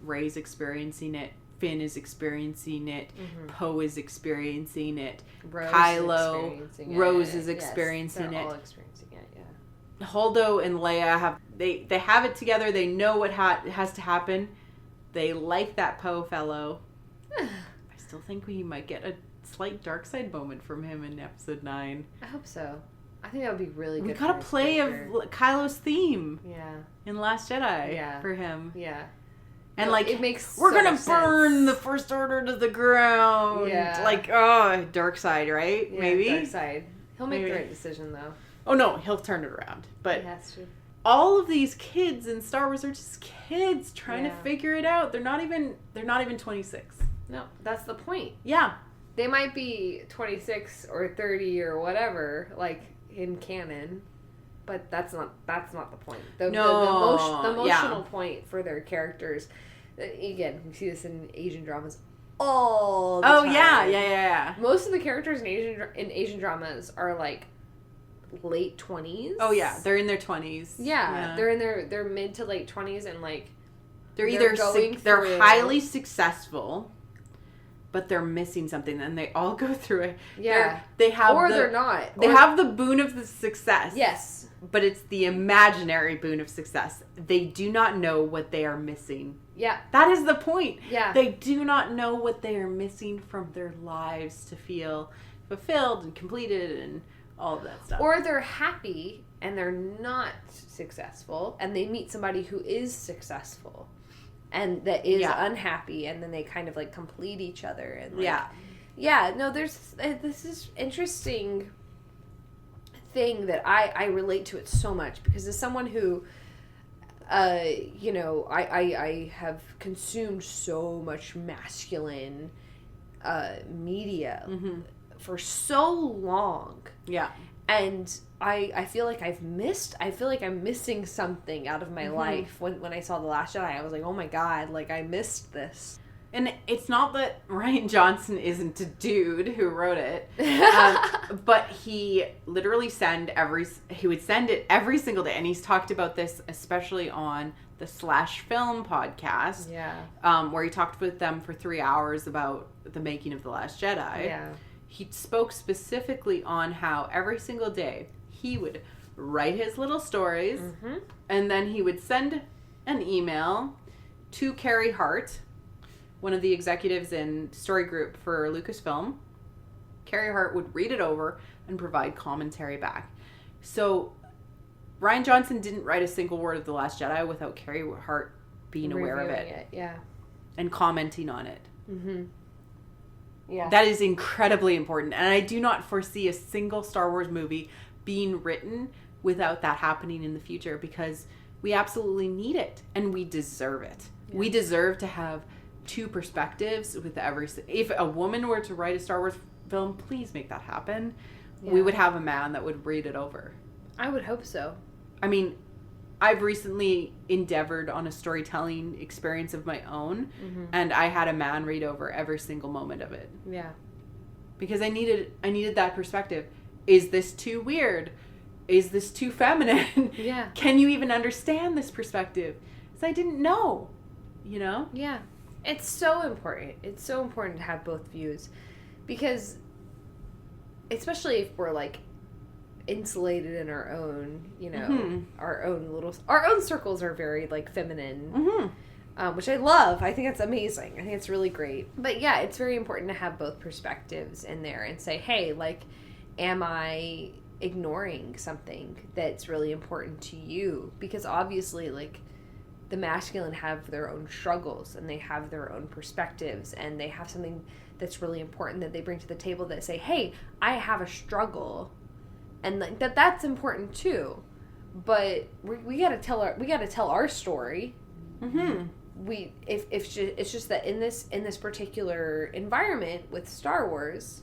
Rey's experiencing it. Finn is experiencing it. Mm-hmm. Poe is experiencing it. Kylo, Rose is experiencing they're it. All experiencing it, yeah. Holdo and Leia have it together. They know what has to happen. They like that Poe fellow. I still think we might get a slight dark side moment from him in episode 9. I hope so. I think that would be really good. We got a play of Kylo's theme. Yeah. In Last Jedi for him. Yeah. And it makes we're gonna burn the First Order to the ground. Yeah. Like, dark side, right? Yeah, maybe. Dark side. He'll make the right decision though. Oh no, he'll turn it around. But he has to. All of these kids in Star Wars are just kids trying to figure it out. They're not even 26. No, that's the point. Yeah. They might be 26 or 30 or whatever, like in canon. But that's not the point. The emotional point for their characters. Again, we see this in Asian dramas all the time. Yeah. Most of the characters in Asian dramas are like late 20s. Oh yeah, they're in their 20s. Yeah. They're in their mid to late 20s, and like they're highly successful, but they're missing something, and they all go through it. Yeah. They're not. They have the boon of the success. Yes. But it's the imaginary boon of success. They do not know what they are missing. Yeah. That is the point. Yeah. They do not know what they are missing from their lives to feel fulfilled and completed and all of that stuff. Or they're happy and they're not successful, and they meet somebody who is successful and that is unhappy, and then they kind of like complete each other. And no, there's this is interesting thing that I relate to it so much, because as someone who I have consumed so much masculine media for so long. Yeah. And I feel like I'm missing something out of my life. When I saw The Last Jedi, I was like, oh my God, like I missed this. And it's not that Rian Johnson isn't a dude who wrote it, but he literally he would send it every single day. And he's talked about this, especially on the Slash Film podcast, where he talked with them for 3 hours about the making of The Last Jedi. Yeah. He spoke specifically on how every single day he would write his little stories, and then he would send an email to Carrie Hart, one of the executives in story group for Lucasfilm. Carrie Hart would read it over and provide commentary back. So Rian Johnson didn't write a single word of The Last Jedi without Carrie Hart being aware of it. Yeah. And commenting on it. Yeah. That is incredibly important. And I do not foresee a single Star Wars movie being written without that happening in the future, because we absolutely need it and we deserve it. Yeah. We deserve to have two perspectives with every... If a woman were to write a Star Wars film, please make that happen. Yeah. We would have a man that would read it over. I would hope so. I mean, I've recently endeavored on a storytelling experience of my own, and I had a man read over every single moment of it. Yeah. Because I needed that perspective. Is this too weird? Is this too feminine? Yeah. Can you even understand this perspective? Because I didn't know, you know? Yeah. It's so important. It's so important to have both views, because especially if we're like insulated in our own, you know, our own circles are very like feminine, which I love. I think it's amazing. I think it's really great. But yeah, it's very important to have both perspectives in there and say, hey, like, am I ignoring something that's really important to you? Because obviously, like, the masculine have their own struggles and they have their own perspectives and they have something that's really important that they bring to the table that say, hey, I have a struggle, and like that's important too. But we got to tell our story. It's just that in this particular environment with Star Wars,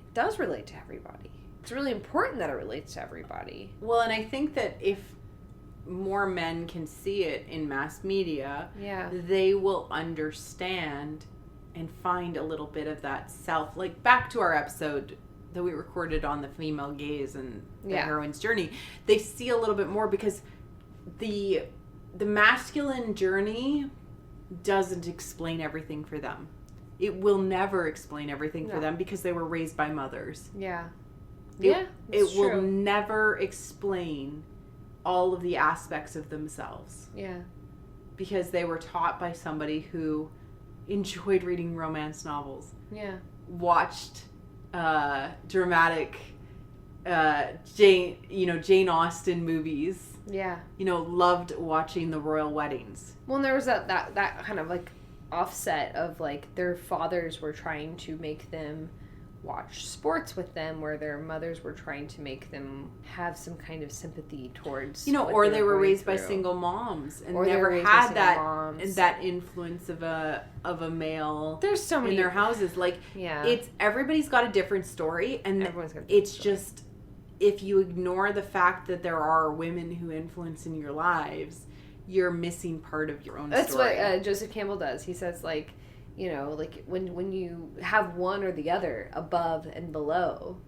it does relate to everybody. It's really important that it relates to everybody. Well, and I think that if more men can see it in mass media, they will understand and find a little bit of that self. Like, back to our episode that we recorded on the female gaze and the heroine's journey, they see a little bit more, because the masculine journey doesn't explain everything for them. It will never explain everything for them, because they were raised by mothers. It will never explain all of the aspects of themselves. Because they were taught by somebody who enjoyed reading romance novels. Watched dramatic Jane Austen movies. Loved watching the royal weddings. Well, and there was that kind of like offset of like their fathers were trying to make them watch sports with them, where their mothers were trying to make them have some kind of sympathy towards, or they were raised by single moms and never had that influence of a male. There's so many in their houses. Like, it's everybody's got a different story, and it's just, if you ignore the fact that there are women who influence in your lives, you're missing part of your own story. That's what Joseph Campbell does. He says, like, like when you have one or the other, above and below,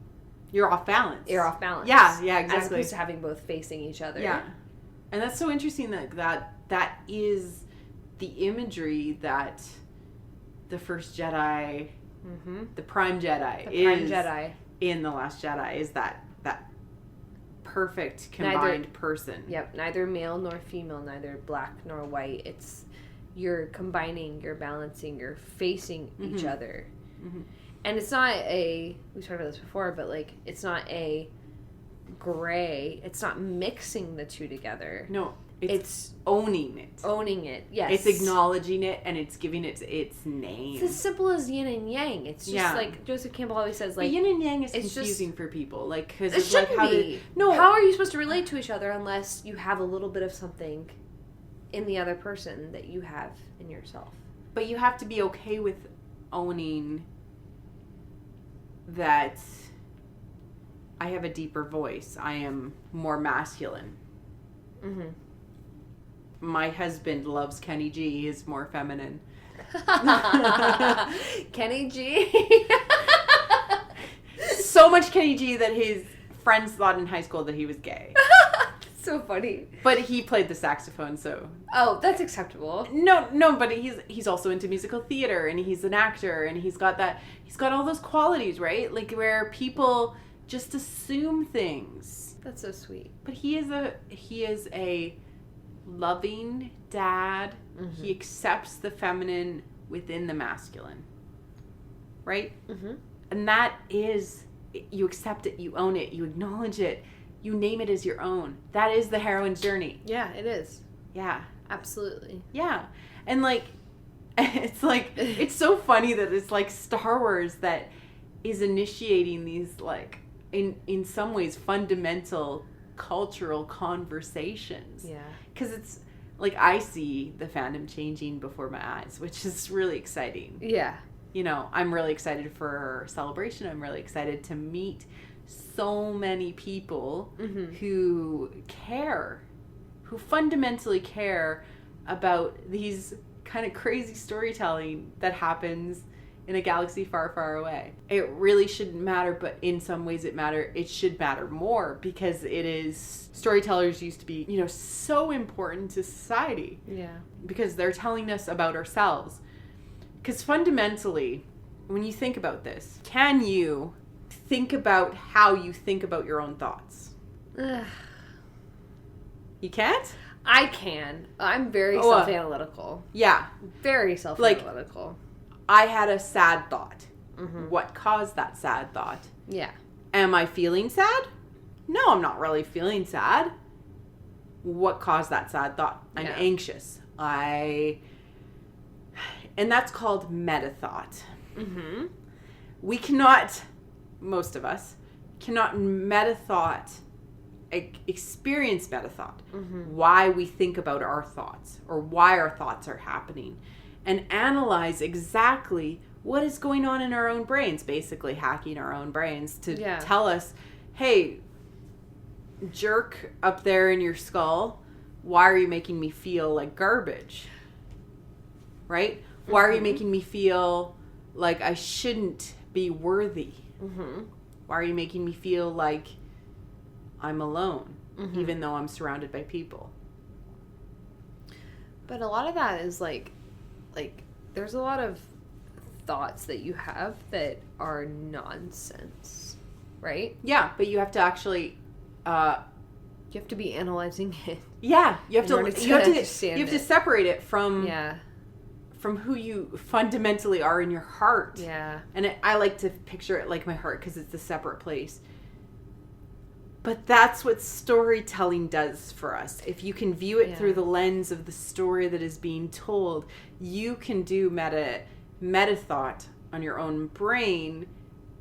you're off balance. Yeah, exactly. As opposed to having both facing each other. Yeah. And that's so interesting that is the imagery that the first Jedi, the Prime Jedi, in The Last Jedi, is that perfect combined person. Neither male nor female, neither black nor white. It's, you're combining, you're balancing, you're facing each other. And it's not we talked about this before, but like, it's not a gray, it's not mixing the two together. No, it's owning it. Owning it, yes. It's acknowledging it, and it's giving it its name. It's as simple as yin and yang. It's just like Joseph Campbell always says, like, but yin and yang is confusing for people. Like, because it shouldn't be. How are you supposed to relate to each other unless you have a little bit of something in the other person that you have in yourself? But you have to be okay with owning that I have a deeper voice. I am more masculine. My husband loves Kenny G. He's more feminine. Kenny G. So much Kenny G that his friends thought in high school that he was gay. So funny. But he played the saxophone, so... Oh, that's acceptable. No, but he's also into musical theater, and he's an actor, and he's got all those qualities, right? Like, where people just assume things. That's so sweet. But he is a loving dad. He accepts the feminine within the masculine. Right? And that is, you accept it, you own it, you acknowledge it, you name it as your own. That is the heroine's journey. Yeah, it is. Yeah. Absolutely. Yeah. And like, It's like, it's so funny that it's like Star Wars that is initiating these like, in some ways, fundamental cultural conversations. Yeah. Because it's like, I see the fandom changing before my eyes, which is really exciting. Yeah. You know, I'm really excited for Celebration. I'm really excited to meet so many people who care, who fundamentally care about these kind of crazy storytelling that happens in a galaxy far, far away. It really shouldn't matter, but in some ways it should matter more, because storytellers used to be, you know, so important to society. Yeah. Because they're telling us about ourselves. Because fundamentally, when you think about this, can you think about how you think about your own thoughts? You can't? I can. I'm very self-analytical. Yeah. Very self-analytical. Like, I had a sad thought. What caused that sad thought? Yeah. Am I feeling sad? No, I'm not really feeling sad. What caused that sad thought? I'm anxious. And that's called meta-thought. We cannot, most of us, cannot meta-thought, experience meta-thought. Why we think about our thoughts, or why our thoughts are happening. And analyze exactly what is going on in our own brains, basically hacking our own brains to tell us, hey, jerk up there in your skull, why are you making me feel like garbage? Right? Why are you making me feel like I shouldn't be worthy? Why are you making me feel like I'm alone, even though I'm surrounded by people? But a lot of that is like there's a lot of thoughts that you have that are nonsense, right? Yeah, but you have to actually you have to be analyzing it. Yeah, you have to separate it from who you fundamentally are in your heart. Yeah. And I like to picture it like my heart, because it's a separate place. But that's what storytelling does for us. If you can view it through the lens of the story that is being told, you can do meta thought on your own brain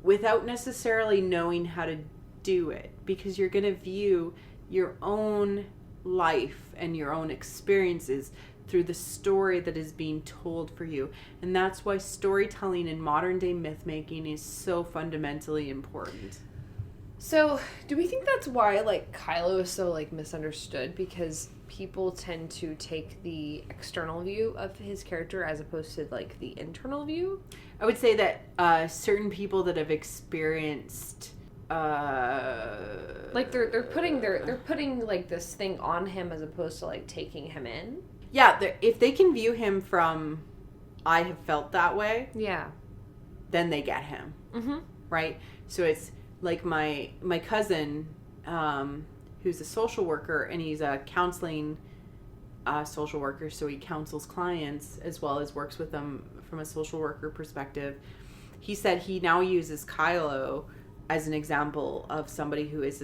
without necessarily knowing how to do it, because you're going to view your own life and your own experiences through the story that is being told for you. And that's why storytelling in modern day myth making is so fundamentally important. So, do we think that's why, like, Kylo is so, like, misunderstood? Because people tend to take the external view of his character as opposed to, like, the internal view? I would say that certain people that have experienced... like, they're putting, like, this thing on him as opposed to, like, taking him in? Yeah, if they can view him from, I have felt that way... Yeah. Then they get him. Right? So it's... Like my cousin, who's a social worker, and he's a counseling social worker, so he counsels clients as well as works with them from a social worker perspective. He said he now uses Kylo as an example of somebody who is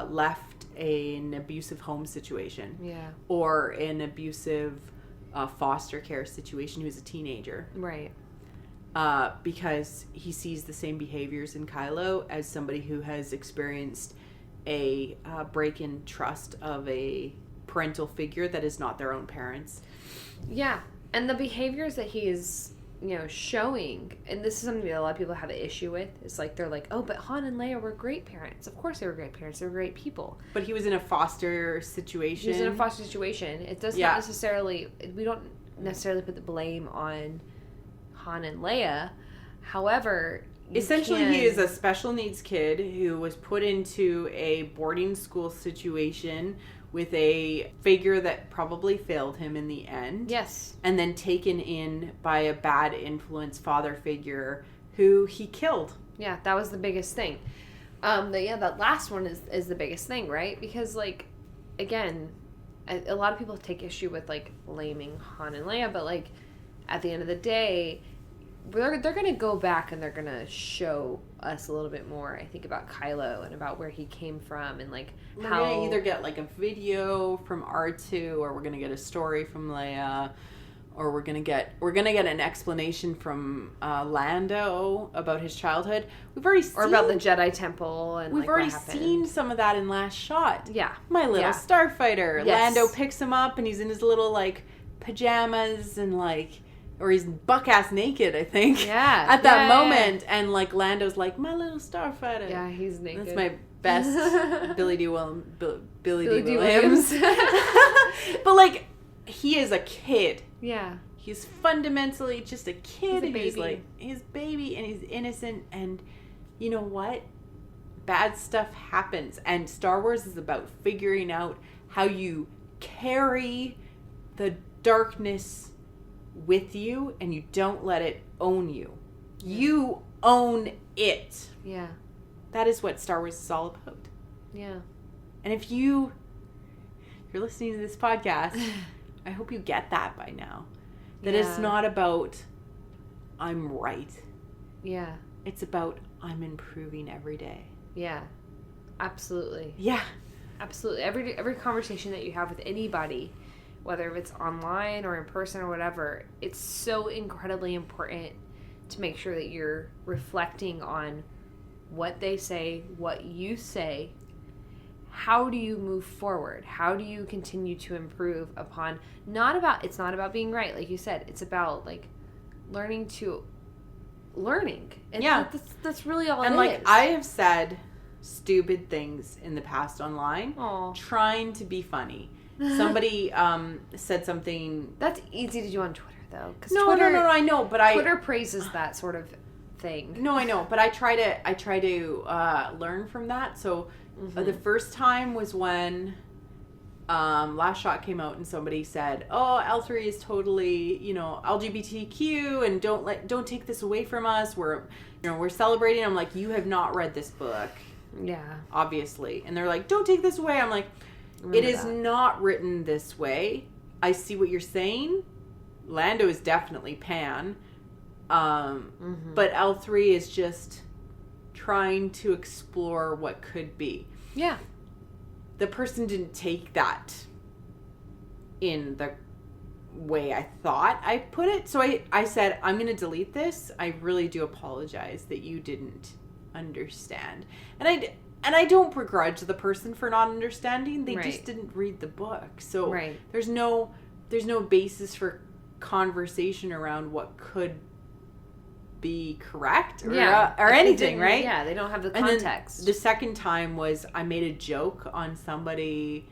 left an abusive home situation, or an abusive foster care situation, who's a teenager, right? Because he sees the same behaviors in Kylo as somebody who has experienced a break in trust of a parental figure that is not their own parents. Yeah, and the behaviors that he is, showing, and this is something that a lot of people have an issue with. It's like, they're like, oh, but Han and Leia were great parents. Of course they were great parents. They were great people. But he was in a foster situation. He was in a foster situation. It does not necessarily, we don't necessarily put the blame on Han and Leia. However, essentially he is a special needs kid who was put into a boarding school situation with a figure that probably failed him in the end. Yes. And then taken in by a bad influence father figure who he killed. Yeah, that was the biggest thing. That last one is the biggest thing, right? Because, like, again, a lot of people take issue with, like, blaming Han and Leia, but, like, at the end of the day, they're going to go back and they're going to show us a little bit more, I think, about Kylo and about where he came from, and, like, we're going to either get, like, a video from R2, or we're going to get a story from Leia, or we're gonna get an explanation from Lando about his childhood. We've already seen, or about the Jedi Temple, and we've already seen some of that in Last Shot. Yeah, My Little Starfighter. Yes. Lando picks him up, and he's in his little like pajamas and like. Or he's buck-ass naked, I think. Yeah. At that moment. Yeah. And, like, Lando's like, my little starfighter. Yeah, he's naked. That's my best Billy D. Williams. But, like, he is a kid. Yeah. He's fundamentally just a kid. He's a baby. He's, like, he's baby and he's innocent. And you know what? Bad stuff happens. And Star Wars is about figuring out how you carry the darkness with you, and you don't let it own you. You own it. Yeah. That is what Star Wars is all about. Yeah. And if you're listening to this podcast, I hope you get that by now. That it's not about I'm right. Yeah. It's about I'm improving every day. Yeah. Absolutely. Yeah. Absolutely. Every conversation that you have with anybody, whether it's online or in person or whatever, it's so incredibly important to make sure that you're reflecting on what they say, what you say. How do you move forward? How do you continue to improve upon, it's not about being right, like you said. It's about, like, learning. And that's really all and it like, is. I have said stupid things in the past online, Aww. trying to be funny. Somebody said something. That's easy to do on Twitter, though. No, I know, but Twitter praises that sort of thing. No, I know, but I try to learn from that. So the first time was when Last Shot came out, and somebody said, "Oh, L3 is totally, LGBTQ, and don't take this away from us. We're celebrating." I'm like, "You have not read this book." Yeah. Obviously. And they're like, "Don't take this away." I'm like, it is not written this way. I see what you're saying. Lando is definitely Pan. But L3 is just trying to explore what could be. Yeah. The person didn't take that in the way I thought I put it. So I said, I'm going to delete this. I really do apologize that you didn't understand. And I don't begrudge the person for not understanding. They just didn't read the book. So there's no basis for conversation around what could be correct or anything, right? Yeah, they don't have the context. And then the second time was I made a joke on somebody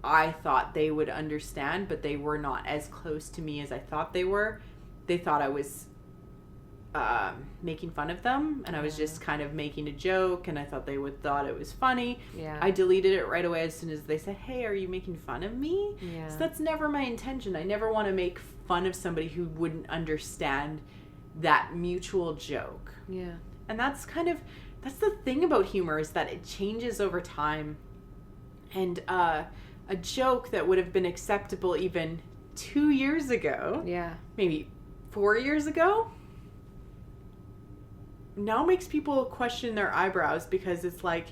I thought they would understand, but they were not as close to me as I thought they were. They thought I was making fun of them, and I was just kind of making a joke, and I thought they thought it was funny. Yeah. I deleted it right away as soon as they said, "Hey, are you making fun of me?" Yeah. So that's never my intention. I never want to make fun of somebody who wouldn't understand that mutual joke. Yeah. And that's the thing about humor, is that it changes over time. And a joke that would have been acceptable even 2 years ago, maybe 4 years ago, now makes people question their eyebrows, because it's like,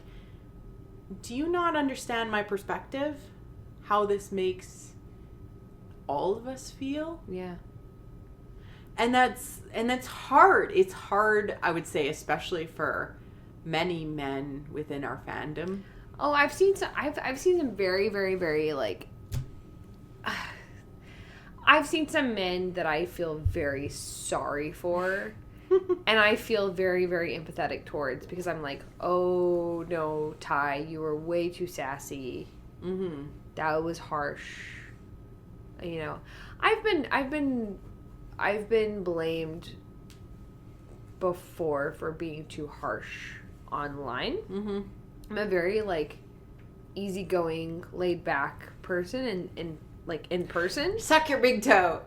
do you not understand my perspective? How this makes all of us feel? Yeah. And that's hard. It's hard, I would say, especially for many men within our fandom. Oh, I've seen some very, very, very, like, I've seen some men that I feel very sorry for. And I feel very, very empathetic towards, because I'm like, oh no, Ty, you were way too sassy. Mm-hmm. That was harsh. I've been blamed before for being too harsh online. Mm-hmm. I'm a very, like, easygoing, laid back person, and like in person. Suck your big toe.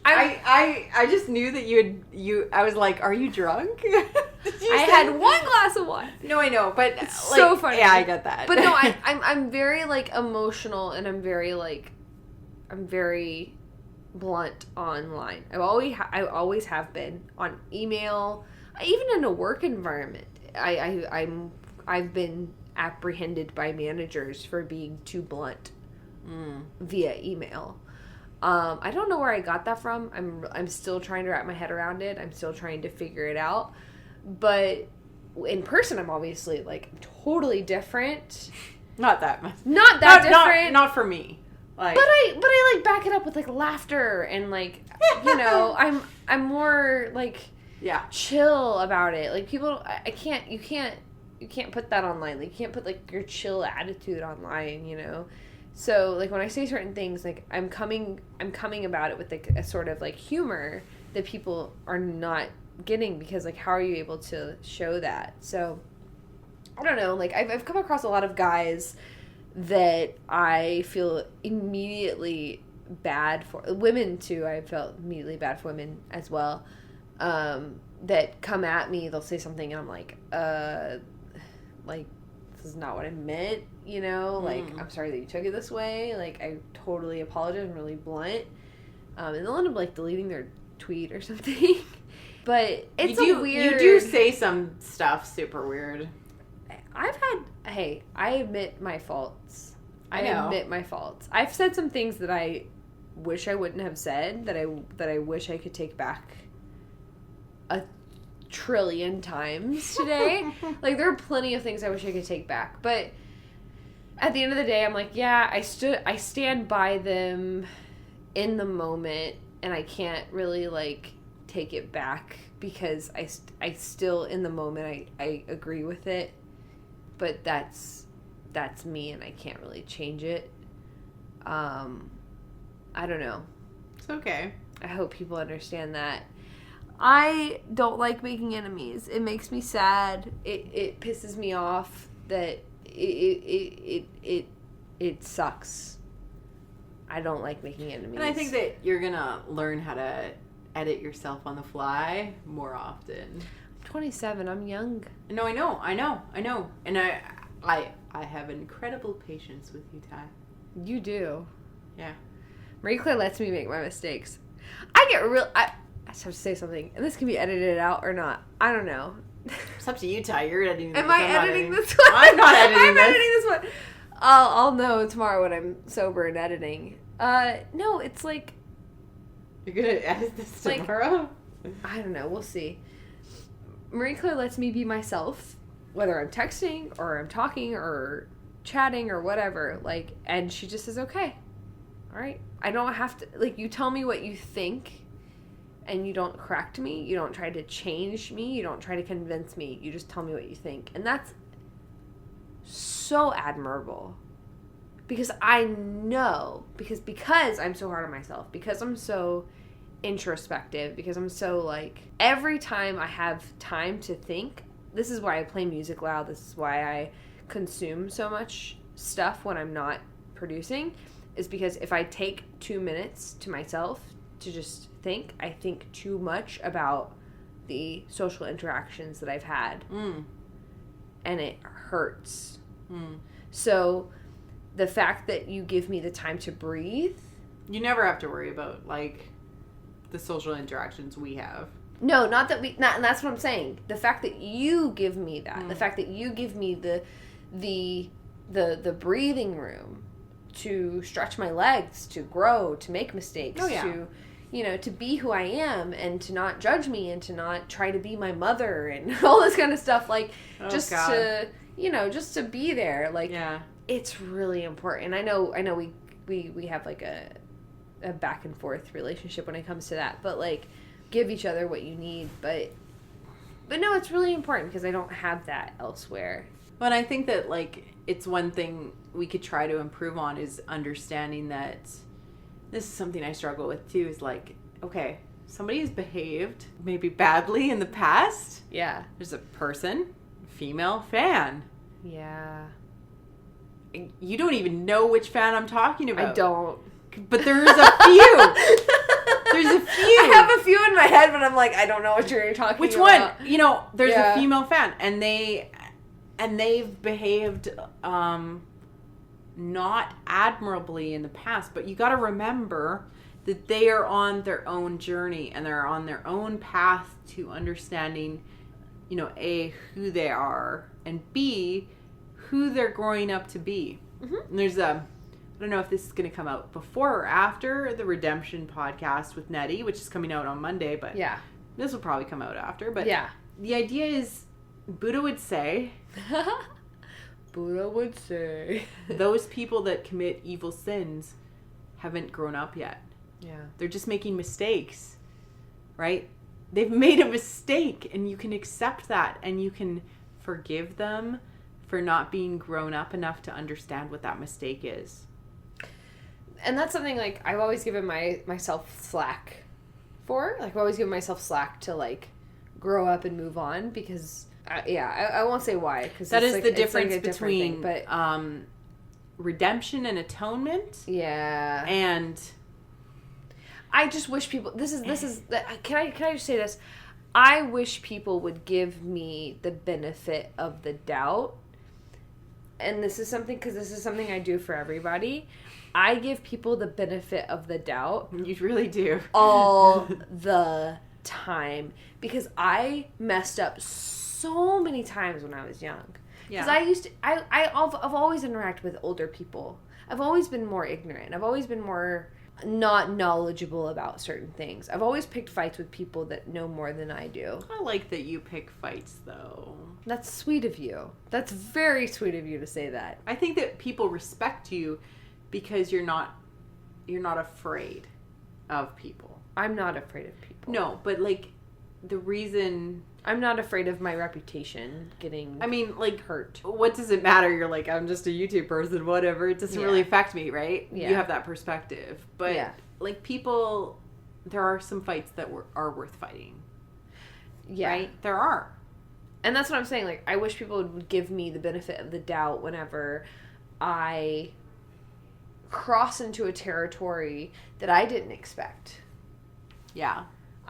I just knew that you I was like, are you drunk? I had one glass of wine. No, I know, but it's like, so funny. Yeah, I got that. But no, I'm very, like, emotional, and I'm very blunt online. I always have been on email, even in a work environment. I've been apprehended by managers for being too blunt via email. I don't know where I got that from. I'm still trying to wrap my head around it. I'm still trying to figure it out. But in person, I'm obviously like totally different. Not that much. Not that different. Not for me. Like, but I like back it up with like laughter and like, you know, I'm more like chill about it. Like people, you can't put that online. Like you can't put like your chill attitude online, you know. So like when I say certain things, like I'm coming about it with like a sort of like humor that people are not getting, because like how are you able to show that? So I don't know, like I've come across a lot of guys that I feel immediately bad for, women too. I felt immediately bad for women as well, that come at me. They'll say something and I'm like this is not what I meant, you know, like I'm sorry that you took it this way, like I totally apologize, I'm really blunt, and they'll end up like deleting their tweet or something. But it's weird. You do say some stuff super weird. I admit my faults. I know. Admit my faults. I've said some things that I wish I wouldn't have said, that I wish I could take back a trillion times today. Like there are plenty of things I wish I could take back, but at the end of the day, I'm like, yeah, I stand by them in the moment, and I can't really like take it back because I still in the moment I agree with it, but that's me and I can't really change it. I don't know. It's okay. I hope people understand that. I don't like making enemies. It makes me sad. It pisses me off that it sucks. I don't like making enemies. And I think that you're gonna learn how to edit yourself on the fly more often. I'm 27. I'm young. No, I know. And I have incredible patience with you, Ty. You do. Yeah. Marie Claire lets me make my mistakes. I just have to say something, and this can be edited out or not. I don't know. It's up to you, Ty. You're editing this. Am I editing this one? I'm not editing I'm editing this one. I'll know tomorrow when I'm sober and editing. No, it's like... You're gonna edit this tomorrow? I don't know. We'll see. Marie Claire lets me be myself, whether I'm texting or I'm talking or chatting or whatever. Like, and she just says, okay. All right. I don't have to... Like, you tell me what you think, and you don't correct me. You don't try to change me. You don't try to convince me. You just tell me what you think. And that's so admirable. Because I know, because I'm so hard on myself, because I'm so introspective, because I'm so like, every time I have time to think, this is why I play music loud, this is why I consume so much stuff when I'm not producing, is because if I take 2 minutes to myself to just think, I think too much about the social interactions that I've had. And it hurts. So the fact that you give me the time to breathe. You never have to worry about, like, the social interactions we have. No, not that and that's what I'm saying. The fact that you give me that, the fact that you give me the breathing room to stretch my legs, to grow, to make mistakes, to, you know, to be who I am, and to not judge me, and to not try to be my mother, and all this kind of stuff, like, to, you know, just to be there, like, it's really important. I know we have, like, a back and forth relationship when it comes to that, but, like, give each other what you need, but no, it's really important, because I don't have that elsewhere. But I think that, like, it's one thing we could try to improve on is understanding that this is something I struggle with too, is like, okay, somebody has behaved maybe badly in the past. Yeah. There's a person, female fan. Yeah. You don't even know which fan I'm talking about. I don't. But there's a few. There's a few. I have a feat in my head, but I'm like, I don't know what you're talking which about. Which one? You know, there's a female fan, and they've behaved not admirably in the past, but you got to remember that they are on their own journey, and they're on their own path to understanding, you know, A, who they are, and B, who they're growing up to be. And there's a don't know if this is going to come out before or after the Redemption podcast with Nettie, which is coming out on Monday, but Yeah. this will probably come out after. But Yeah. the idea is, Buddha would say, Buddha would say. those people that commit evil sins haven't grown up yet. Yeah. They're just making mistakes, right? They've made a mistake, and you can accept that, and you can forgive them for not being grown up enough to understand what that mistake is. And that's something, like, I've always given myself slack for. Like, I've always given myself slack to, like, grow up and move on, because, I won't say why. Cause that is like, the difference like between thing, but, redemption and atonement. Yeah. And I just wish people, can I just say this? I wish people would give me the benefit of the doubt. And this is something I do for everybody. I give people the benefit of the doubt. You really do. All the time. Because I messed up so many times when I was young. Yeah. Because I've always interacted with older people. I've always been more ignorant. I've always been more not knowledgeable about certain things. I've always picked fights with people that know more than I do. I like that you pick fights, though. That's sweet of you. That's very sweet of you to say that. I think that people respect you because you're not afraid of people. I'm not afraid of people. No, but like the reason I'm not afraid of my reputation getting hurt. What does it matter? You're like, I'm just a YouTube person, whatever. It doesn't really affect me, right? Yeah. You have that perspective. But like people, there are some fights that are worth fighting. Yeah. Right? There are. And that's what I'm saying. Like, I wish people would give me the benefit of the doubt whenever I cross into a territory that I didn't expect. Yeah.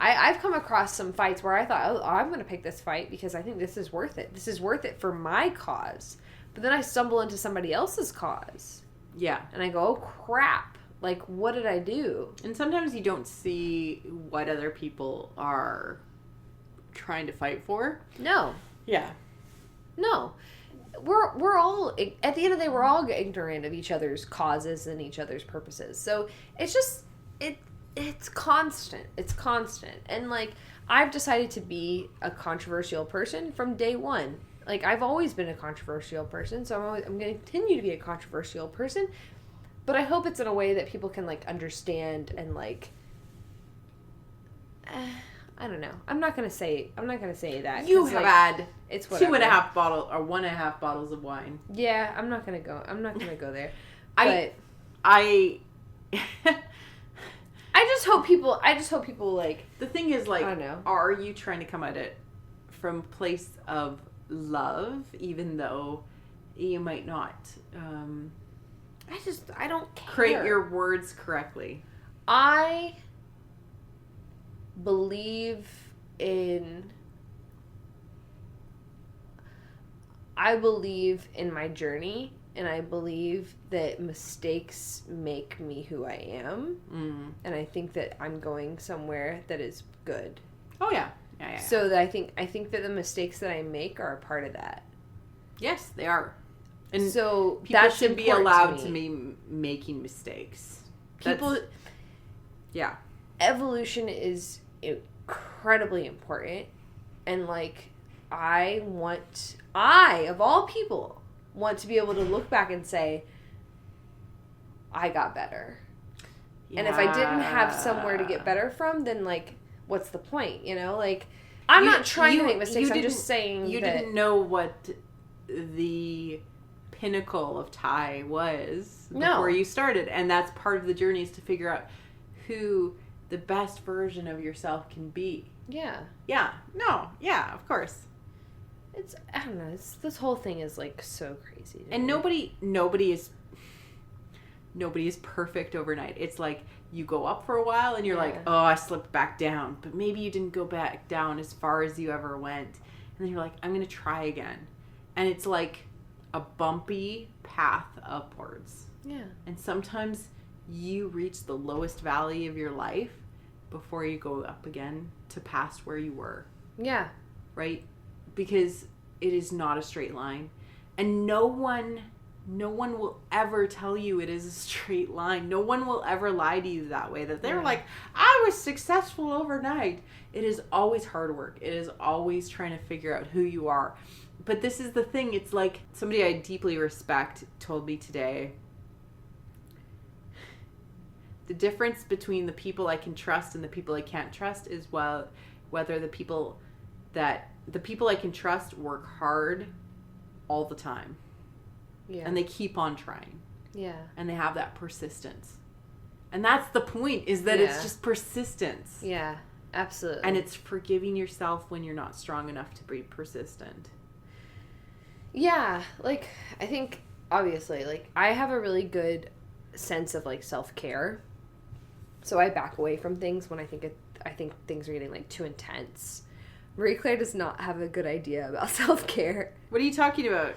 I've come across some fights where I thought, I'm going to pick this fight because I think this is worth it. This is worth it for my cause. But then I stumble into somebody else's cause. Yeah. And I go, oh, crap. Like, what did I do? And sometimes you don't see what other people are trying to fight for. No. Yeah. No. We're all, at the end of the day, we're all ignorant of each other's causes and each other's purposes. So it's just, it's constant. It's constant. And, like, I've decided to be a controversial person from day one. Like, I've always been a controversial person, so I'm going to continue to be a controversial person. But I hope it's in a way that people can, like, understand and, like, I don't know. I'm not going to say that. You have had it's 1.5 bottles of wine. Yeah, I'm not going to go there. I just hope people like. The thing is, like, I don't know. Are you trying to come at it from a place of love, even though you might not I don't care. create your words correctly? I believe in my journey. And I believe that mistakes make me who I am. Mm. And I think that I'm going somewhere that is good. Oh, yeah. Yeah. So that I think that the mistakes that I make are a part of that. Yes, they are. And so people that should be allowed to be making mistakes. Yeah. Evolution is incredibly important. And, like, I, of all people, want to be able to look back and say, I got better. Yeah. And if I didn't have somewhere to get better from, then, like, what's the point? You know, like, I'm not trying to make mistakes. I'm just saying you didn't know what the pinnacle of Thai was before you started. And that's part of the journey, is to figure out who the best version of yourself can be. Yeah. Yeah. No. Yeah, of course. I don't know. This whole thing is, like, so crazy. And nobody is perfect overnight. It's like you go up for a while and you're like, oh, I slipped back down. But maybe you didn't go back down as far as you ever went. And then you're like, I'm going to try again. And it's like a bumpy path upwards. Yeah. And sometimes you reach the lowest valley of your life before you go up again to past where you were. Yeah. Right? Because it is not a straight line. And no one no one will ever tell you it is a straight line. No one will ever lie to you that way. That they're like, I was successful overnight. It is always hard work. It is always trying to figure out who you are. But this is the thing. It's like somebody I deeply respect told me today. The difference between the people I can trust and the people I can't trust is whether the people I can trust work hard all the time. Yeah. And they keep on trying. Yeah. And they have that persistence. And that's the point, is that it's just persistence. Yeah, absolutely. And it's forgiving yourself when you're not strong enough to be persistent. Yeah, like, I think, obviously, like, I have a really good sense of, like, self-care. So I back away from things when I think things are getting, like, too intense. Marie Claire does not have a good idea about self-care. What are you talking about?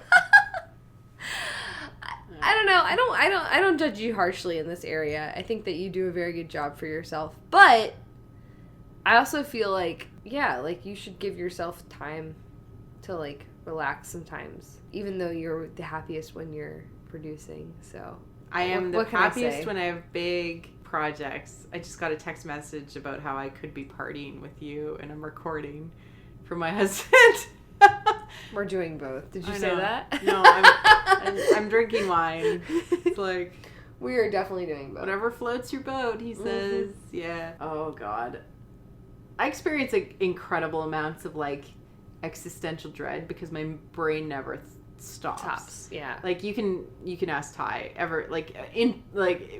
I don't know. I don't judge you harshly in this area. I think that you do a very good job for yourself. But I also feel like, yeah, like, you should give yourself time to, like, relax sometimes, even though you're the happiest when you're producing. So I am the happiest when I have big projects. I just got a text message about how I could be partying with you, and I'm recording for my husband. We're doing both. Did you say that? No, I'm drinking wine. It's like, we are definitely doing both. Whatever floats your boat, he says. Mm-hmm. Yeah. Oh God, I experience like incredible amounts of like existential dread because my brain never stops. Yeah. Like you can ask Ty ever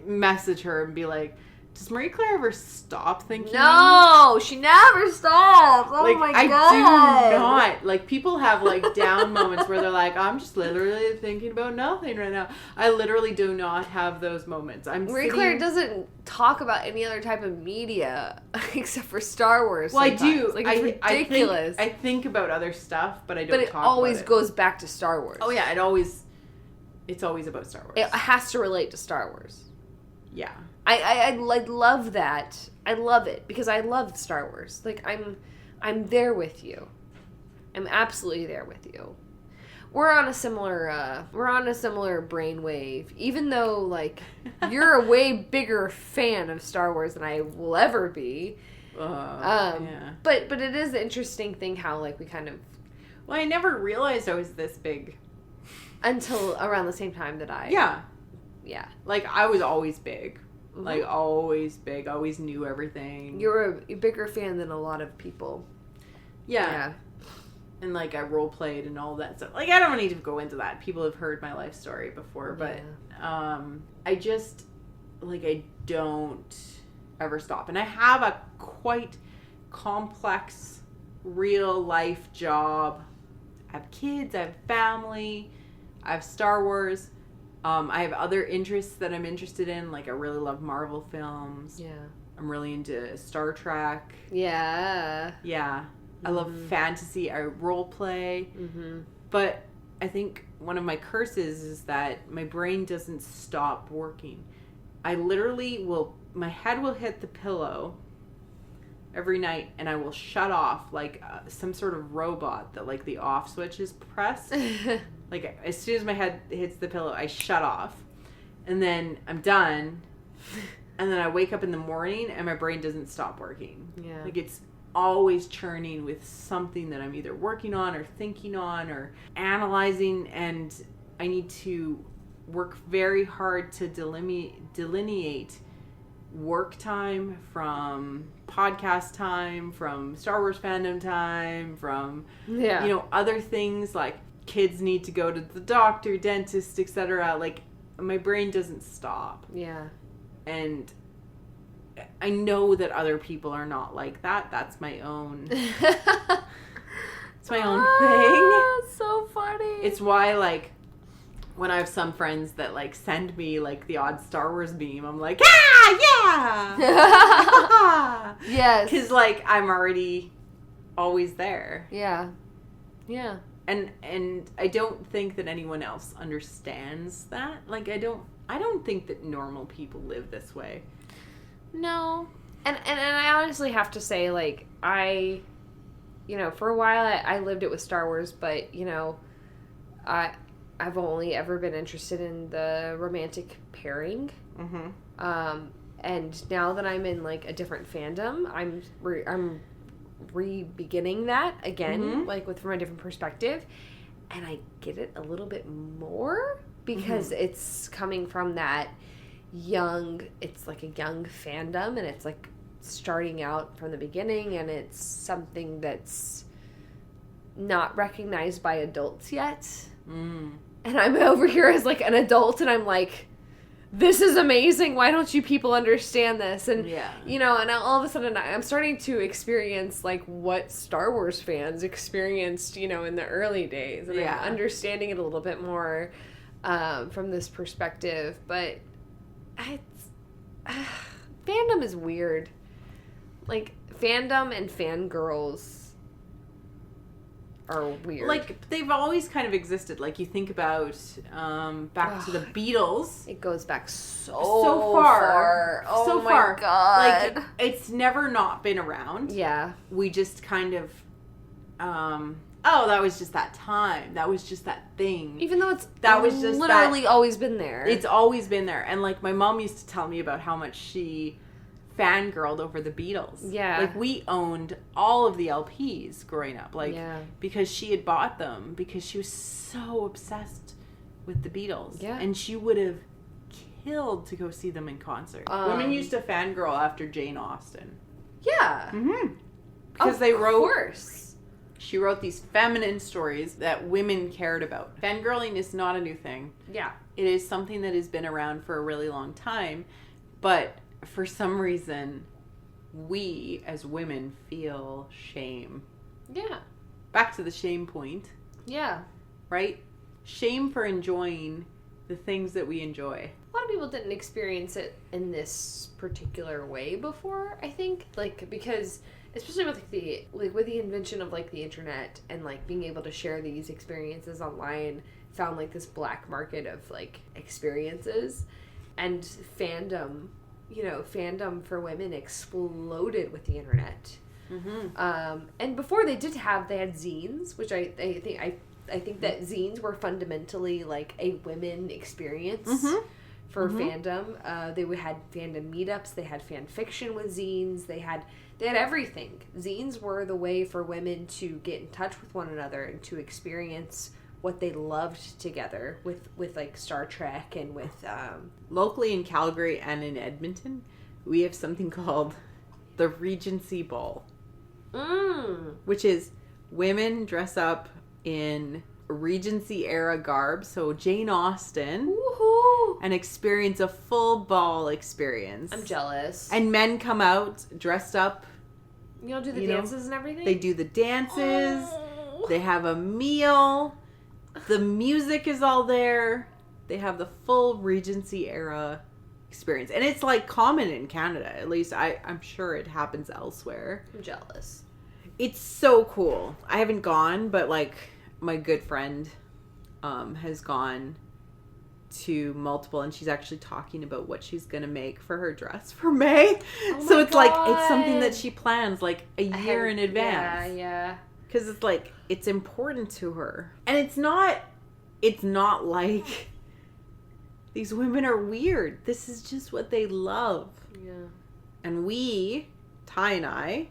message her and be like, does Marie Claire ever stop thinking? No, she never stops. Oh like, my God. I do not. Like, people have, like, down moments where they're like, I'm just literally thinking about nothing right now. I literally do not have those moments. Marie Claire doesn't talk about any other type of media except for Star Wars. Well, sometimes. I do. Like, it's ridiculous. I think about other stuff, but I don't talk about it. But it always goes back to Star Wars. Oh, yeah. It's always about Star Wars. It has to relate to Star Wars. Yeah. I love that. I love it because I love Star Wars. Like, I'm there with you. I'm absolutely there with you. We're on a similar brainwave. Even though, like, you're a way bigger fan of Star Wars than I will ever be. Yeah. But it is an interesting thing how, like, we kind of. Well, I never realized I was this big until around the same time that Yeah. Yeah. Like, I was always big. Mm-hmm. Like, always big. Always knew everything. You're a bigger fan than a lot of people. Yeah. And, like, I role played and all that stuff. Like, I don't need to go into that. People have heard my life story before. But, I just, like, I don't ever stop. And I have a quite complex, real life job. I have kids. I have family. I have Star Wars. I have other interests that I'm interested in. Like, I really love Marvel films. Yeah. I'm really into Star Trek. Yeah. Yeah. I love fantasy. I role play. Mm-hmm. But I think one of my curses is that my brain doesn't stop working. I literally my head will hit the pillow every night and I will shut off like some sort of robot that like the off switch is pressed. Like, as soon as my head hits the pillow, I shut off. And then I'm done. And then I wake up in the morning and my brain doesn't stop working. Yeah. Like, it's always churning with something that I'm either working on or thinking on or analyzing. And I need to work very hard to delineate work time from podcast time, from Star Wars fandom time, from, other things like kids need to go to the doctor, dentist, etc. Like, my brain doesn't stop. Yeah. And I know that other people are not like that. That's my own. It's my own thing. So funny. It's why, like, when I have some friends that, like, send me, like, the odd Star Wars meme, I'm like, yeah! Yes. Because, like, I'm already always there. Yeah. Yeah. And I don't think that anyone else understands that. Like, I don't think that normal people live this way. No. And I honestly have to say, like, for a while I lived it with Star Wars, but, I've only ever been interested in the romantic pairing. Mm-hmm. And now that I'm in, like, a different fandom, I'm re-beginning that again, Mm-hmm. like, from a different perspective. And I get it a little bit more because it's coming from that it's like a young fandom, and it's, like, starting out from the beginning, and it's something that's not recognized by adults yet. And I'm over here as, like, an adult, and I'm like, this is amazing. Why don't you people understand this? And, you know, and all of a sudden I'm starting to experience, like, what Star Wars fans experienced, you know, in the early days. And I'm understanding it a little bit more from this perspective. But fandom is weird. Like, fandom and fangirls are weird. Like, they've always kind of existed. Like, you think about back to the Beatles. It goes back so far. Oh so my far. God. Like, it's never not been around. Yeah. We just kind of, that was just that time. That was just that thing. Even though that was just literally always been there. It's always been there. And, like, my mom used to tell me about how much she fangirled over the Beatles. Yeah. Like, we owned all of the LPs growing up. Like, yeah. because she had bought them. Because she was so obsessed with the Beatles. Yeah. And she would have killed to go see them in concert. Women used to fangirl after Jane Austen. Yeah. Mm-hmm. Because they wrote... Of course. She wrote these feminine stories that women cared about. Fangirling is not a new thing. Yeah. It is something that has been around for a really long time. But for some reason, we as women feel shame. Yeah. Back to the shame point. Yeah. Right? Shame for enjoying the things that we enjoy. A lot of people didn't experience it in this particular way before, I think. Like, because... especially with the invention of, like, the internet and, like, being able to share these experiences online, found, like, this black market of, like, experiences. And fandom for women exploded with the internet. Mm-hmm. And before they had zines, which I think that zines were fundamentally, like, a women experience. Mm-hmm. For fandom. They had fandom meetups, they had fan fiction with zines, they had everything. Zines were the way for women to get in touch with one another and to experience what they loved together with like Star Trek and with locally in Calgary and in Edmonton, we have something called the Regency Ball. Which is women dress up in Regency era garb, so Jane Austen. Woohoo! And experience a full ball experience. I'm jealous. And men come out dressed up. You know, do the dances and everything? They do the dances. Oh. They have a meal. The music is all there. They have the full Regency era experience. And it's, like, common in Canada. At least I'm sure it happens elsewhere. I'm jealous. It's so cool. I haven't gone, but, like, my good friend has gone to multiple, and she's actually talking about what she's gonna make for her dress for May. Oh so it's God. like it's something that she plans like a year in advance. Yeah. Because it's like it's important to her, and it's not like these women are weird. This is just what they love. Yeah. And Ty and I,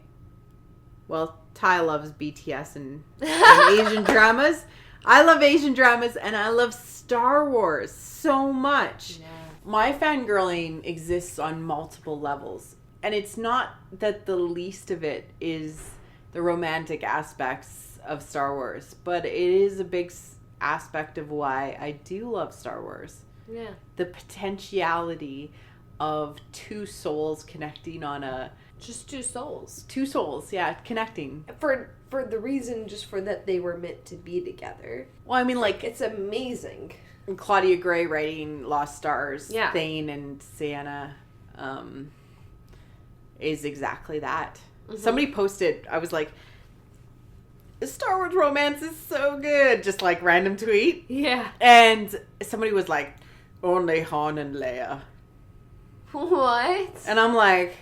well, Ty loves BTS and Asian dramas. I love Asian dramas, and I love Star Wars so much. Yeah. My fangirling exists on multiple levels. And it's not that the least of it is the romantic aspects of Star Wars, but it is a big aspect of why I do love Star Wars. Yeah. The potentiality of two souls connecting on a... Just two souls. Two souls, yeah, connecting. For the reason just for that they were meant to be together. Well, I mean, like... It's amazing. Claudia Gray writing Lost Stars, yeah. Thane and Sienna, is exactly that. Mm-hmm. Somebody posted, I was like, Star Wars romance is so good. Just like random tweet. Yeah. And somebody was like, only Han and Leia. What? And I'm like,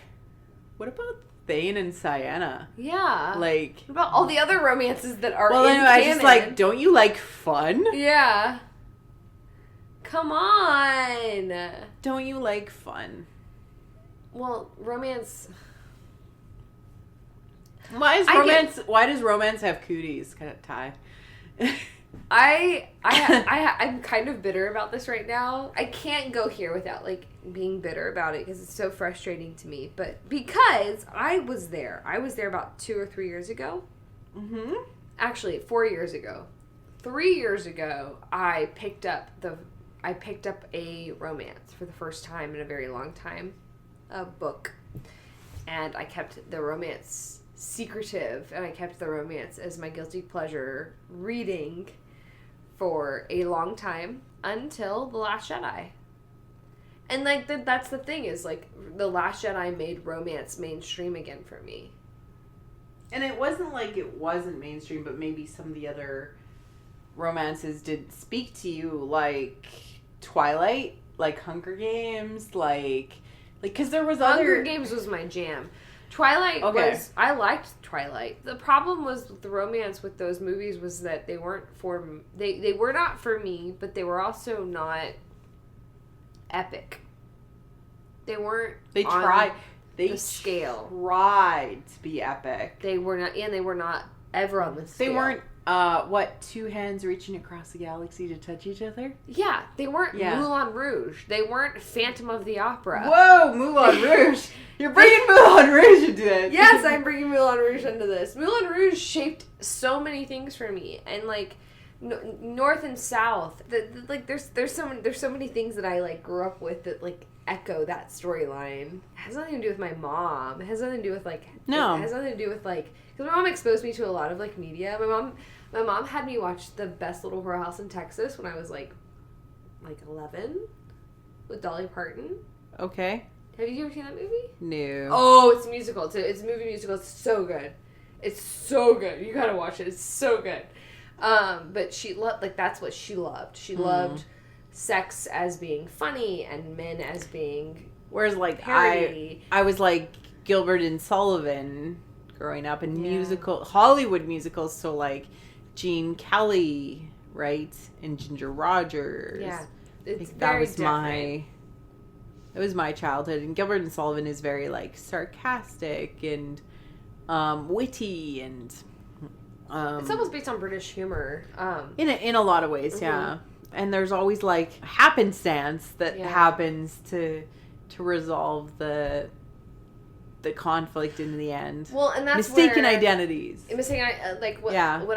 what about Thane and Sienna? Yeah. Like, what about all the other romances that are well, in anyway, canon? I just like, don't you like fun? Yeah. Come on. Don't you like fun? Well, romance. Why does romance have cooties? Kind of tie. I'm kind of bitter about this right now. I can't go here without like being bitter about it because it's so frustrating to me. But because I was there about 2 or 3 years ago. Mm-hmm. Actually, 4 years ago. 3 years ago, I picked up a romance for the first time in a very long time, a book, and I kept the romance secretive, and I kept the romance as my guilty pleasure reading for a long time until The Last Jedi. And like that's the thing is like The Last Jedi made romance mainstream again for me. And it wasn't like it wasn't mainstream, but maybe some of the other romances did speak to you, like Twilight, like Hunger Games, like because there was Hunger Games was my jam. Twilight was, I liked Twilight. The problem was with the romance with those movies was that they weren't they were not for me, but they were also not epic. They weren't They tried the scale. Tried to be epic. They were not, and they were not ever on the scale. They weren't two hands reaching across the galaxy to touch each other? Yeah, they weren't Moulin Rouge. They weren't Phantom of the Opera. Whoa, Moulin Rouge! You're bringing Moulin Rouge into it. Yes, I'm bringing Moulin Rouge into this. Moulin Rouge shaped so many things for me, and like north and south. Like there's so many things that I like grew up with that like echo that storyline. It has nothing to do with my mom. It has nothing to do with like It has nothing to do with like because my mom exposed me to a lot of like media. My mom had me watch The Best Little Whorehouse in Texas when I was like 11 with Dolly Parton. Okay. Have you ever seen that movie? No. Oh, it's a musical too. It's a movie musical. It's so good. It's so good. You gotta watch it. It's so good. But she loved that's what she loved. She loved sex as being funny and men as being whereas like parody. I was like Gilbert and Sullivan growing up in Hollywood musicals, so like Gene Kelly, right, and Ginger Rogers. Yeah, it's like, very that was my childhood, and Gilbert and Sullivan is very like sarcastic and witty and it's almost based on British humor. In a lot of ways, yeah. And there's always like happenstance that happens to resolve the conflict in the end. Well, and that's mistaken identities. When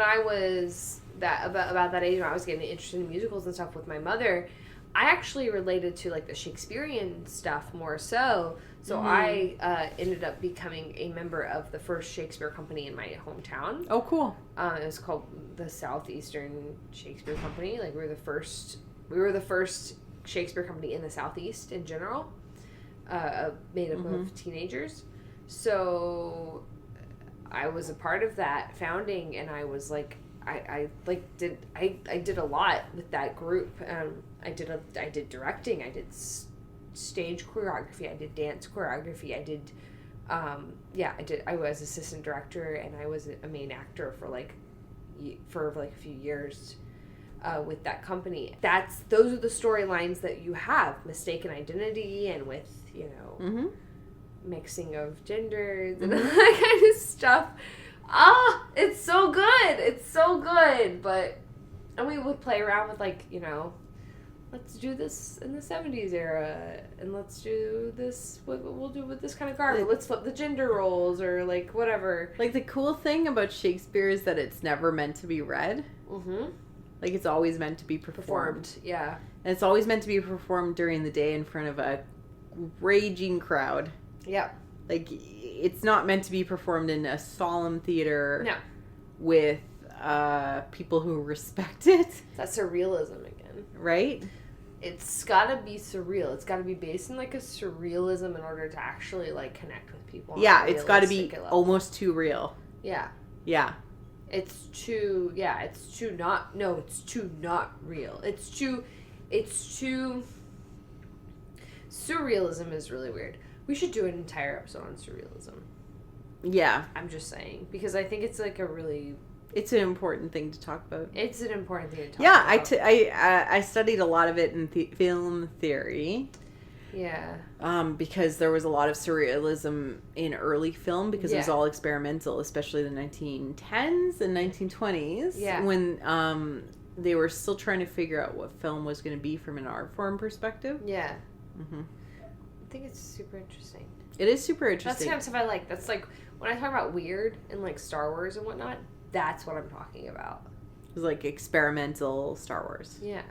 I was about that age when I was getting interested in musicals and stuff with my mother, I actually related to like the Shakespearean stuff more so. So I ended up becoming a member of the first Shakespeare company in my hometown. Oh, cool. It was called the Southeastern Shakespeare Company. Like we were the first Shakespeare company in the Southeast in general, made up of teenagers. So I was a part of that founding, and I was like, I did a lot with that group. I did directing. I did stage choreography. I did dance choreography. I did, I was assistant director, and I was a main actor for a few years with that company. Those are the storylines that you have: mistaken identity, and with mixing of genders and all that kind of stuff. It's so good. It's so good. And we would play around with let's do this in the 70s era, and let's do this, what we'll do with this kind of garb, let's flip the gender roles, or like whatever. Like the cool thing about Shakespeare is that it's never meant to be read. Like it's always meant to be performed. Yeah. And it's always meant to be performed during the day in front of a raging crowd. Yeah. Like it's not meant to be performed in a solemn theater. No. With people who respect it. That's surrealism again. Right? It's gotta be surreal. It's gotta be based in like a surrealism in order to actually like connect with people. Yeah, it's gotta be almost too real. Yeah. Yeah. It's too not real. It's too surrealism is really weird. We should do an entire episode on surrealism. Yeah. I'm just saying, because I think it's like a really It's an important thing to talk about. It's an important thing to talk about. Yeah, I studied a lot of it in film theory. Yeah. Because there was a lot of surrealism in early film because it was Yeah. all experimental, especially the 1910s and 1920s. Yeah. When they were still trying to figure out what film was going to be from an art form perspective. Yeah. Mm-hmm. I think it's super interesting. It is super That's interesting. the kind of stuff I like. That's like, when I talk about weird and like Star Wars and whatnot, that's what I'm talking about. It was like experimental Star Wars. Yeah.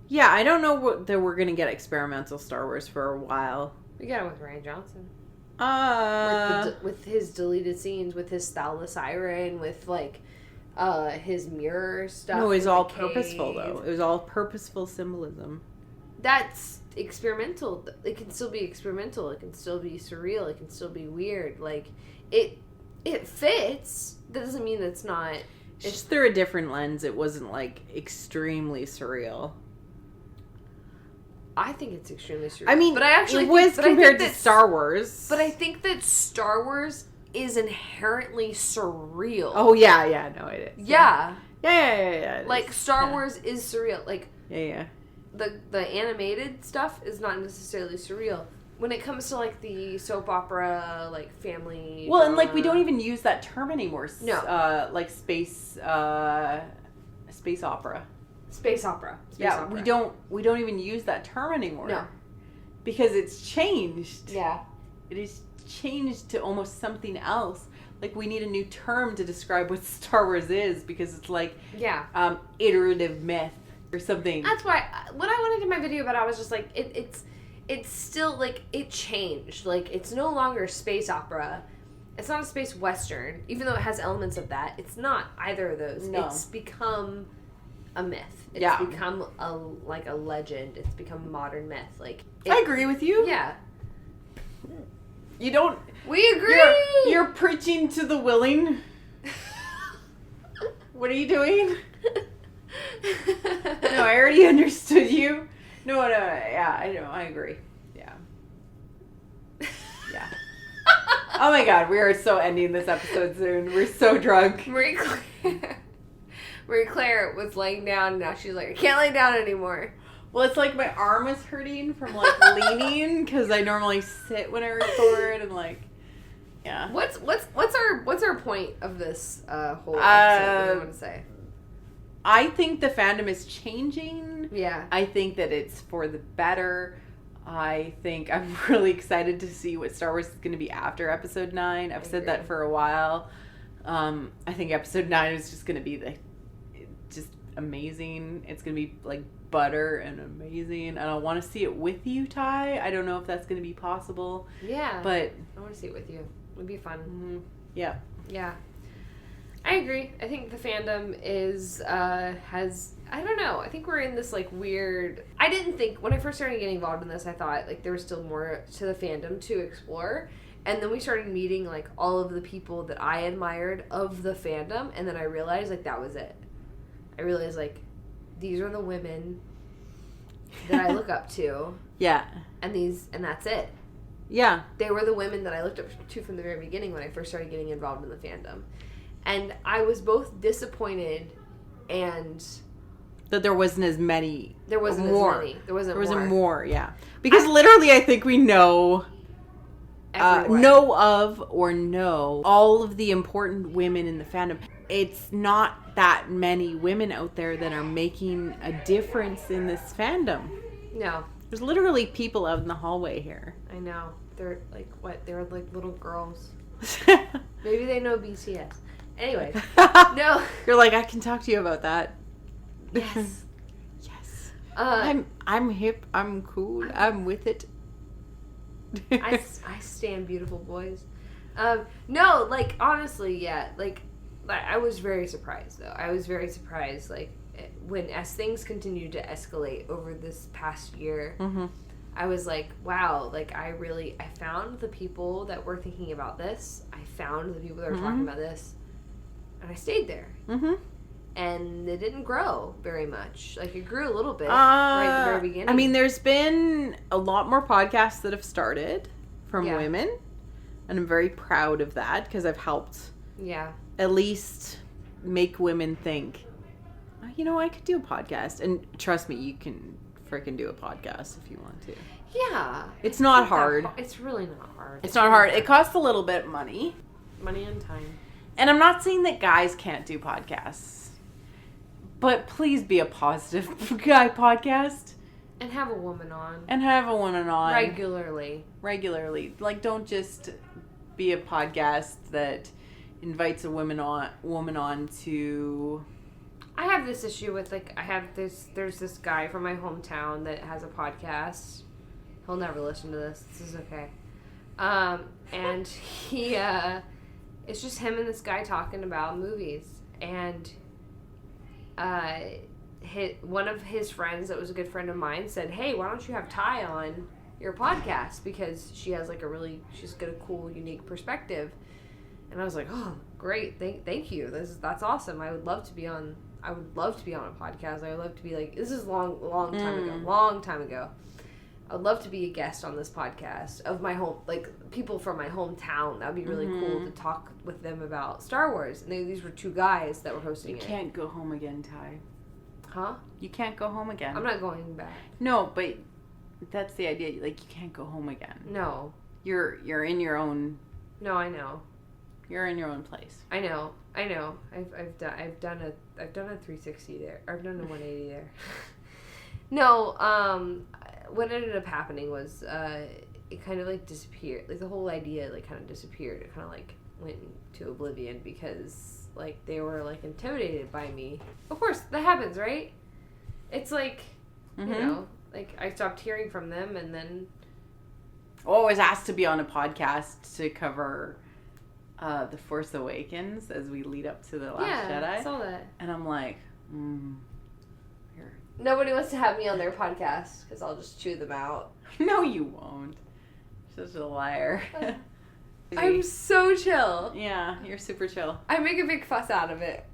Yeah, I don't know that we're going to get experimental Star Wars for a while. We got it with Rian Johnson. With his deleted scenes, with his Thal the Siren, with like his mirror stuff. No, it was in all the purposeful, cave. though. It was all purposeful symbolism. That's experimental. It can still be experimental. It can still be surreal. It can still be weird. Like, it fits. That doesn't mean it's not. It's just through a different lens. It wasn't, like, extremely surreal. I think it's extremely surreal. I mean, but I actually it was think, compared to Star Wars. But I think that Star Wars is inherently surreal. Oh, yeah, no, it is. Yeah. Yeah. Like, Star Wars is surreal. Like, Yeah. the animated stuff is not necessarily surreal. When it comes to, like, the soap opera, like, family Well, drama, and, like, we don't even use that term anymore. No. Like, space opera. Space opera. Space opera. We don't even use that term anymore. No. Because it's changed. Yeah. It is changed to almost something else. Like, we need a new term to describe what Star Wars is, because it's like iterative myth or something. That's why when I went into my video about it, I was just like, it's still, like, it changed. Like, it's no longer space opera. It's not a space western, even though it has elements of that. It's not either of those. No. It's become a myth. It's become a legend. It's become a modern myth. Like, I agree with you. Yeah. You don't. We agree. You're preaching to the willing. What are you doing? No, I already understood you. No, yeah, I know, I agree. Yeah. Oh my god, we are so ending this episode soon. We're so drunk. Marie Claire was laying down, and now she's like, I can't lay down anymore. Well, it's like my arm is hurting from, like, leaning, because I normally sit when I record, and, like, yeah. What's our point of this whole episode? What do you want to say? I think the fandom is changing. Yeah. I think that it's for the better. I think I'm really excited to see what Star Wars is going to be after Episode 9. I've said that for a while. I think Episode 9 is just going to be just amazing. It's going to be like butter and amazing. And I want to see it with you, Ty. I don't know if that's going to be possible. Yeah. But I want to see it with you. It would be fun. Mm-hmm. Yeah. Yeah. I agree. I think the fandom is, I don't know. I think we're in this, like, weird... I didn't think... When I first started getting involved in this, I thought, like, there was still more to the fandom to explore. And then we started meeting, like, all of the people that I admired of the fandom. And then I realized, like, that was it. I realized, like, these are the women that I look up to. Yeah. And that's it. Yeah. They were the women that I looked up to from the very beginning when I first started getting involved in the fandom. And I was both disappointed and... That there wasn't as many. There wasn't more. as many. There wasn't more, yeah. Because literally I think we know of or know all of the important women in the fandom. It's not that many women out there that are making a difference in this fandom. No. There's literally people out in the hallway here. I know. They're like, what? They're like little girls. Maybe they know BTS. Anyway. No. You're like, I can talk to you about that. Yes. Yes. I'm hip. I'm cool. I'm with it. I stand beautiful boys. No, like, honestly, yeah. Like, I was very surprised, though. I was very surprised, like, as things continued to escalate over this past year. Mm-hmm. I was like, wow, like, I found the people that were thinking about this. I found the people that were talking about this. And I stayed there. Mm-hmm. And it didn't grow very much. Like, it grew a little bit right at the very beginning. I mean, there's been a lot more podcasts that have started from women. And I'm very proud of that because I've helped at least make women think, oh, you know, I could do a podcast. And trust me, you can freaking do a podcast if you want to. Yeah. It's not hard. It's really not hard. It's not hard. It costs a little bit of money. Money and time. And I'm not saying that guys can't do podcasts. But please be a positive guy podcast. And have a woman on. And have a woman on. Regularly. Like, don't just be a podcast that invites a woman on to... I have this issue with, like, there's this guy from my hometown that has a podcast. He'll never listen to this. This is okay. And he, it's just him and this guy talking about movies. And, one of his friends that was a good friend of mine said, hey, why don't you have Ty on your podcast? Because she has, like, she's got a cool, unique perspective. And I was like, oh, great. Thank you. That's awesome. I would love to be on a podcast. I would love to be, like, this is long time ago. I would love to be a guest on this podcast of my home, like, people from my hometown. That would be really cool to talk with them about Star Wars. And these were two guys that were hosting it. You can't go home again, Ty. Huh? You can't go home again. I'm not going back. No, but that's the idea. Like, you can't go home again. No. You're in your own... No, I know. You're in your own place. I know. I've done a 360 there. I've done a 180 there. No, what ended up happening was it kind of, like, disappeared. Like, the whole idea, like, kind of disappeared. It kind of, like, went into oblivion because, like, they were, like, intimidated by me. Of course, that happens, right? It's like, you know, like, I stopped hearing from them, and then... Oh, I was asked to be on a podcast to cover The Force Awakens as we lead up to The Last Jedi. Yeah, I saw that. And I'm like, Nobody wants to have me on their podcast because I'll just chew them out. No, you won't. Such a liar. I'm so chill. Yeah, you're super chill. I make a big fuss out of it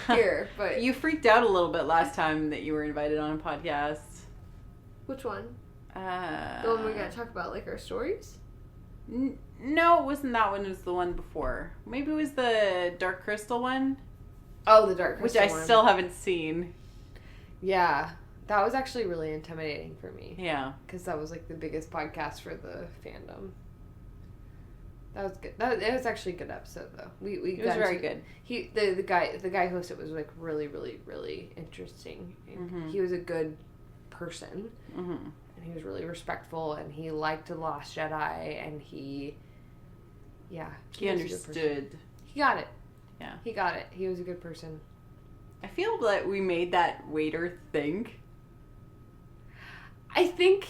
here, but... You freaked out a little bit last time that you were invited on a podcast. Which one? The one we got to talk about, like, our stories? No, it wasn't that one. It was the one before. Maybe it was the Dark Crystal one. Oh, the Dark Crystal one. Which I still haven't seen. Yeah. That was actually really intimidating for me. Yeah. Because that was, like, the biggest podcast for the fandom. That was good. It was actually a good episode, though. It was very good. The guy who hosted was, like, really, really, really interesting. He was a good person. Mm-hmm. And he was really respectful, and he liked The Last Jedi, and he understood. He got it. Yeah. He got it. He was a good person. I feel that we made that waiter think. I think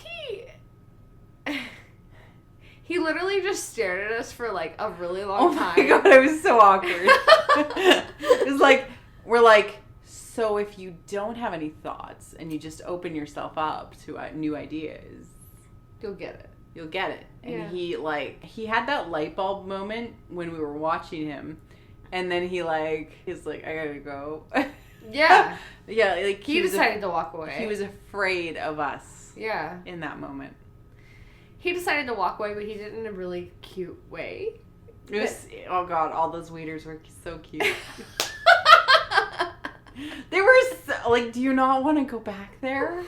he literally just stared at us for, like, a really long time. Oh my god, it was so awkward. It was like, we're like, so if you don't have any thoughts and you just open yourself up to new ideas, you'll get it. You'll get it. And he had that light bulb moment when we were watching him, and then he's like, I gotta go. Yeah. Yeah, like he decided to walk away. He was afraid of us. Yeah. In that moment. He decided to walk away, but he did it in a really cute way. It was, oh god, all those waiters were so cute. They were so, like, do you not want to go back there?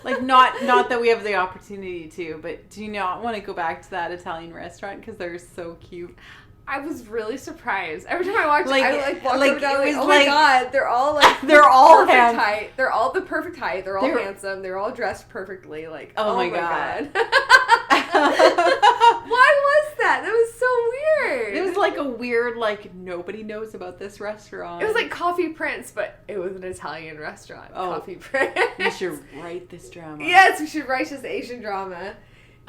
Like, not that we have the opportunity to, but do you not want to go back to that Italian restaurant because they're so cute? I was really surprised. Every time I watched like, it, I walked over down, oh like, my god, they're all like they're all perfect height. They're all the perfect height. They're all handsome. They're all dressed perfectly. Like, oh my god. Why was that? That was so weird. It was like a weird, like, nobody knows about this restaurant. It was like Coffee Prince, but it was an Italian restaurant. Oh, Coffee Prince. We should write this drama. Yes, we should write this Asian drama.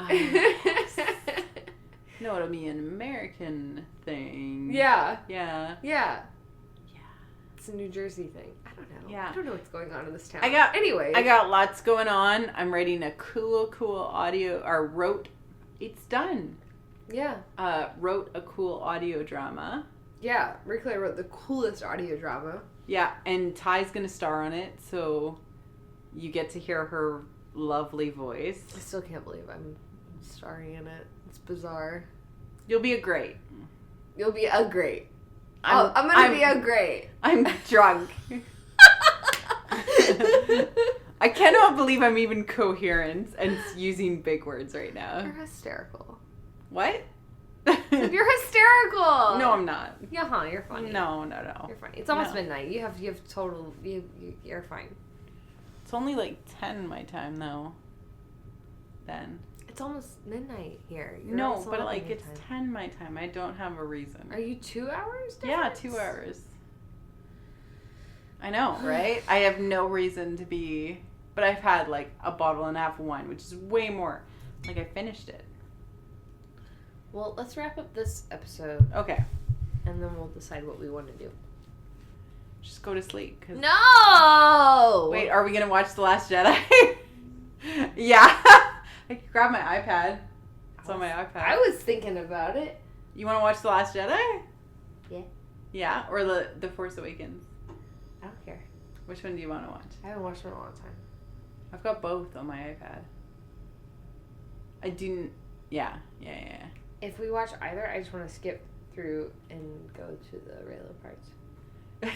Yes. No, it'll be an American thing. Yeah. Yeah. Yeah. Yeah. It's a New Jersey thing. I don't know. Yeah. I don't know what's going on in this town. I got lots going on. I'm writing a cool audio, it's done. Yeah. Wrote a cool audio drama. Yeah. Marie-Claire wrote the coolest audio drama. Yeah, and Ty's gonna star on it, so you get to hear her lovely voice. I still can't believe I'm starring in it. It's bizarre. You'll be a great. You'll be a great. I'm gonna be a great. I'm drunk. I cannot believe I'm even coherent and using big words right now. You're hysterical. What? You're hysterical. No, I'm not. Yeah, you're funny. No. You're funny. It's almost midnight. You're fine. It's only like 10 my time though. Then. It's almost midnight here. No, but like it's 10 my time. I don't have a reason. Are you 2 hours difference? Yeah, 2 hours. I know, right? I have no reason to be, but I've had like a bottle and a half of wine, which is way more. Like I finished it. Well, let's wrap up this episode. Okay. And then we'll decide what we want to do. Just go to sleep. No! Wait, are we going to watch The Last Jedi? Yeah. I can grab my iPad. It's on my iPad. I was thinking about it. You want to watch The Last Jedi? Yeah. Yeah? Or The Force Awakens? I don't care. Which one do you want to watch? I haven't watched it in a long time. I've got both on my iPad. I didn't... Yeah. If we watch either, I just want to skip through and go to the Raylo parts.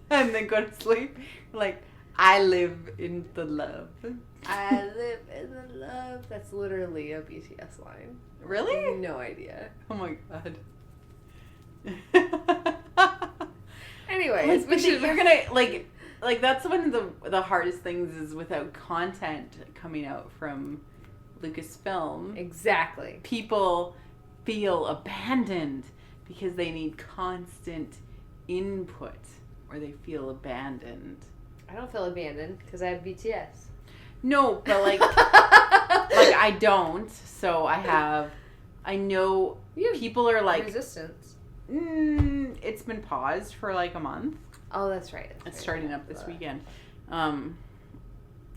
And then go to sleep. Like, I live in the love. I live in the love. That's literally a BTS line. Really? No idea. Oh my god. Anyways, you're gonna like that's one of the hardest things is without content coming out from Lucasfilm. Exactly. People feel abandoned because they need constant input, or they feel abandoned. I don't feel abandoned because I have BTS. No, but like I don't. So I know people are like Resistance. It's been paused for like a month. Oh, that's right. It's starting up this weekend.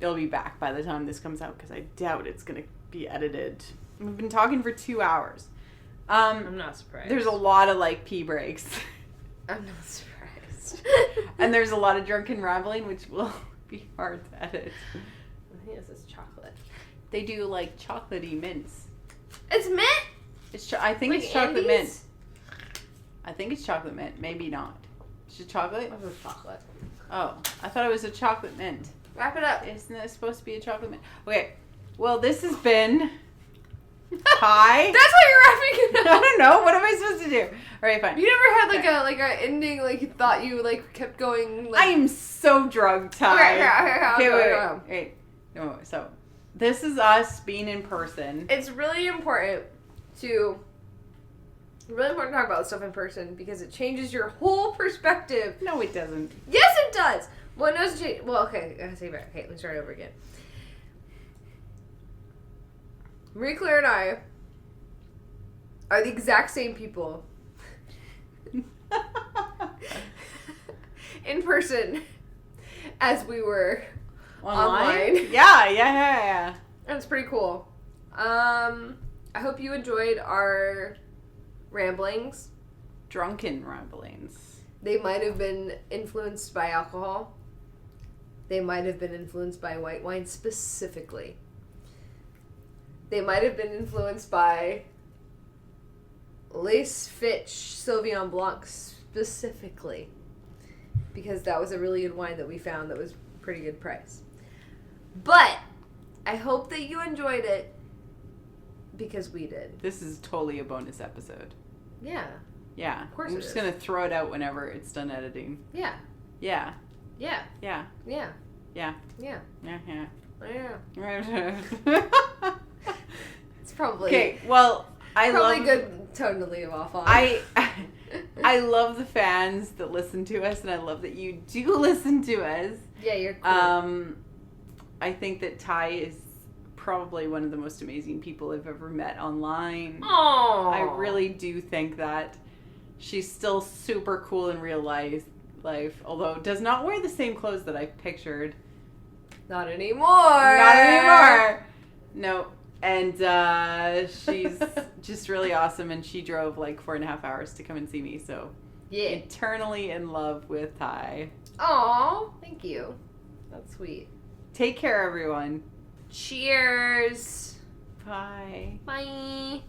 It'll be back by the time this comes out because I doubt it's going to be edited. We've been talking for 2 hours. I'm not surprised. There's a lot of like pee breaks. I'm not surprised. And there's a lot of drunken rambling, which will be hard to edit. I think this is chocolate. They do like chocolatey mints. It's mint? I think like it's chocolate Andes? mint. I think it's chocolate mint. Maybe not. Is it chocolate? It was chocolate. Oh, I thought it was a chocolate mint. Wrap it up. Isn't it supposed to be a chocolate mint? Okay. Well, this has been Hi. That's why you're wrapping it up. I don't know. What am I supposed to do? All right, fine. You never had like a ending like you thought you like kept going. Like... I am so drunk, Ty. Okay, wait. No, so this is us being in person. It's really important to talk about stuff in person because it changes your whole perspective. No, it doesn't. Yes, it does. Well, it doesn't change. Well, okay, I gotta say back. Okay, let me start over again. Marie Claire and I are the exact same people in person as we were online. Yeah. That's pretty cool. I hope you enjoyed our ramblings. Drunken ramblings. They might have been influenced by alcohol. They might have been influenced by white wine specifically. They might have been influenced by Lace Fitch Sauvignon Blanc specifically. Because that was a really good wine that we found that was pretty good price. But I hope that you enjoyed it because we did. This is totally a bonus episode. Yeah. Yeah. Of course I'm just going to throw it out whenever it's done editing. Yeah. Yeah. Yeah. Yeah. Yeah. Yeah. Yeah. Yeah. It's probably okay. Well, I probably love good tone to leave off on. I love the fans that listen to us, and I love that you do listen to us. Yeah, you're cool. I think that Ty is probably one of the most amazing people I've ever met online. Aww. I really do think that she's still super cool in real life, although does not wear the same clothes that I pictured. Not anymore. Not anymore. No. And she's just really awesome, and she drove like 4.5 hours to come and see me, so yeah. Eternally in love with Ty. Aw, thank you. That's sweet. Take care, everyone. Cheers. Bye. Bye.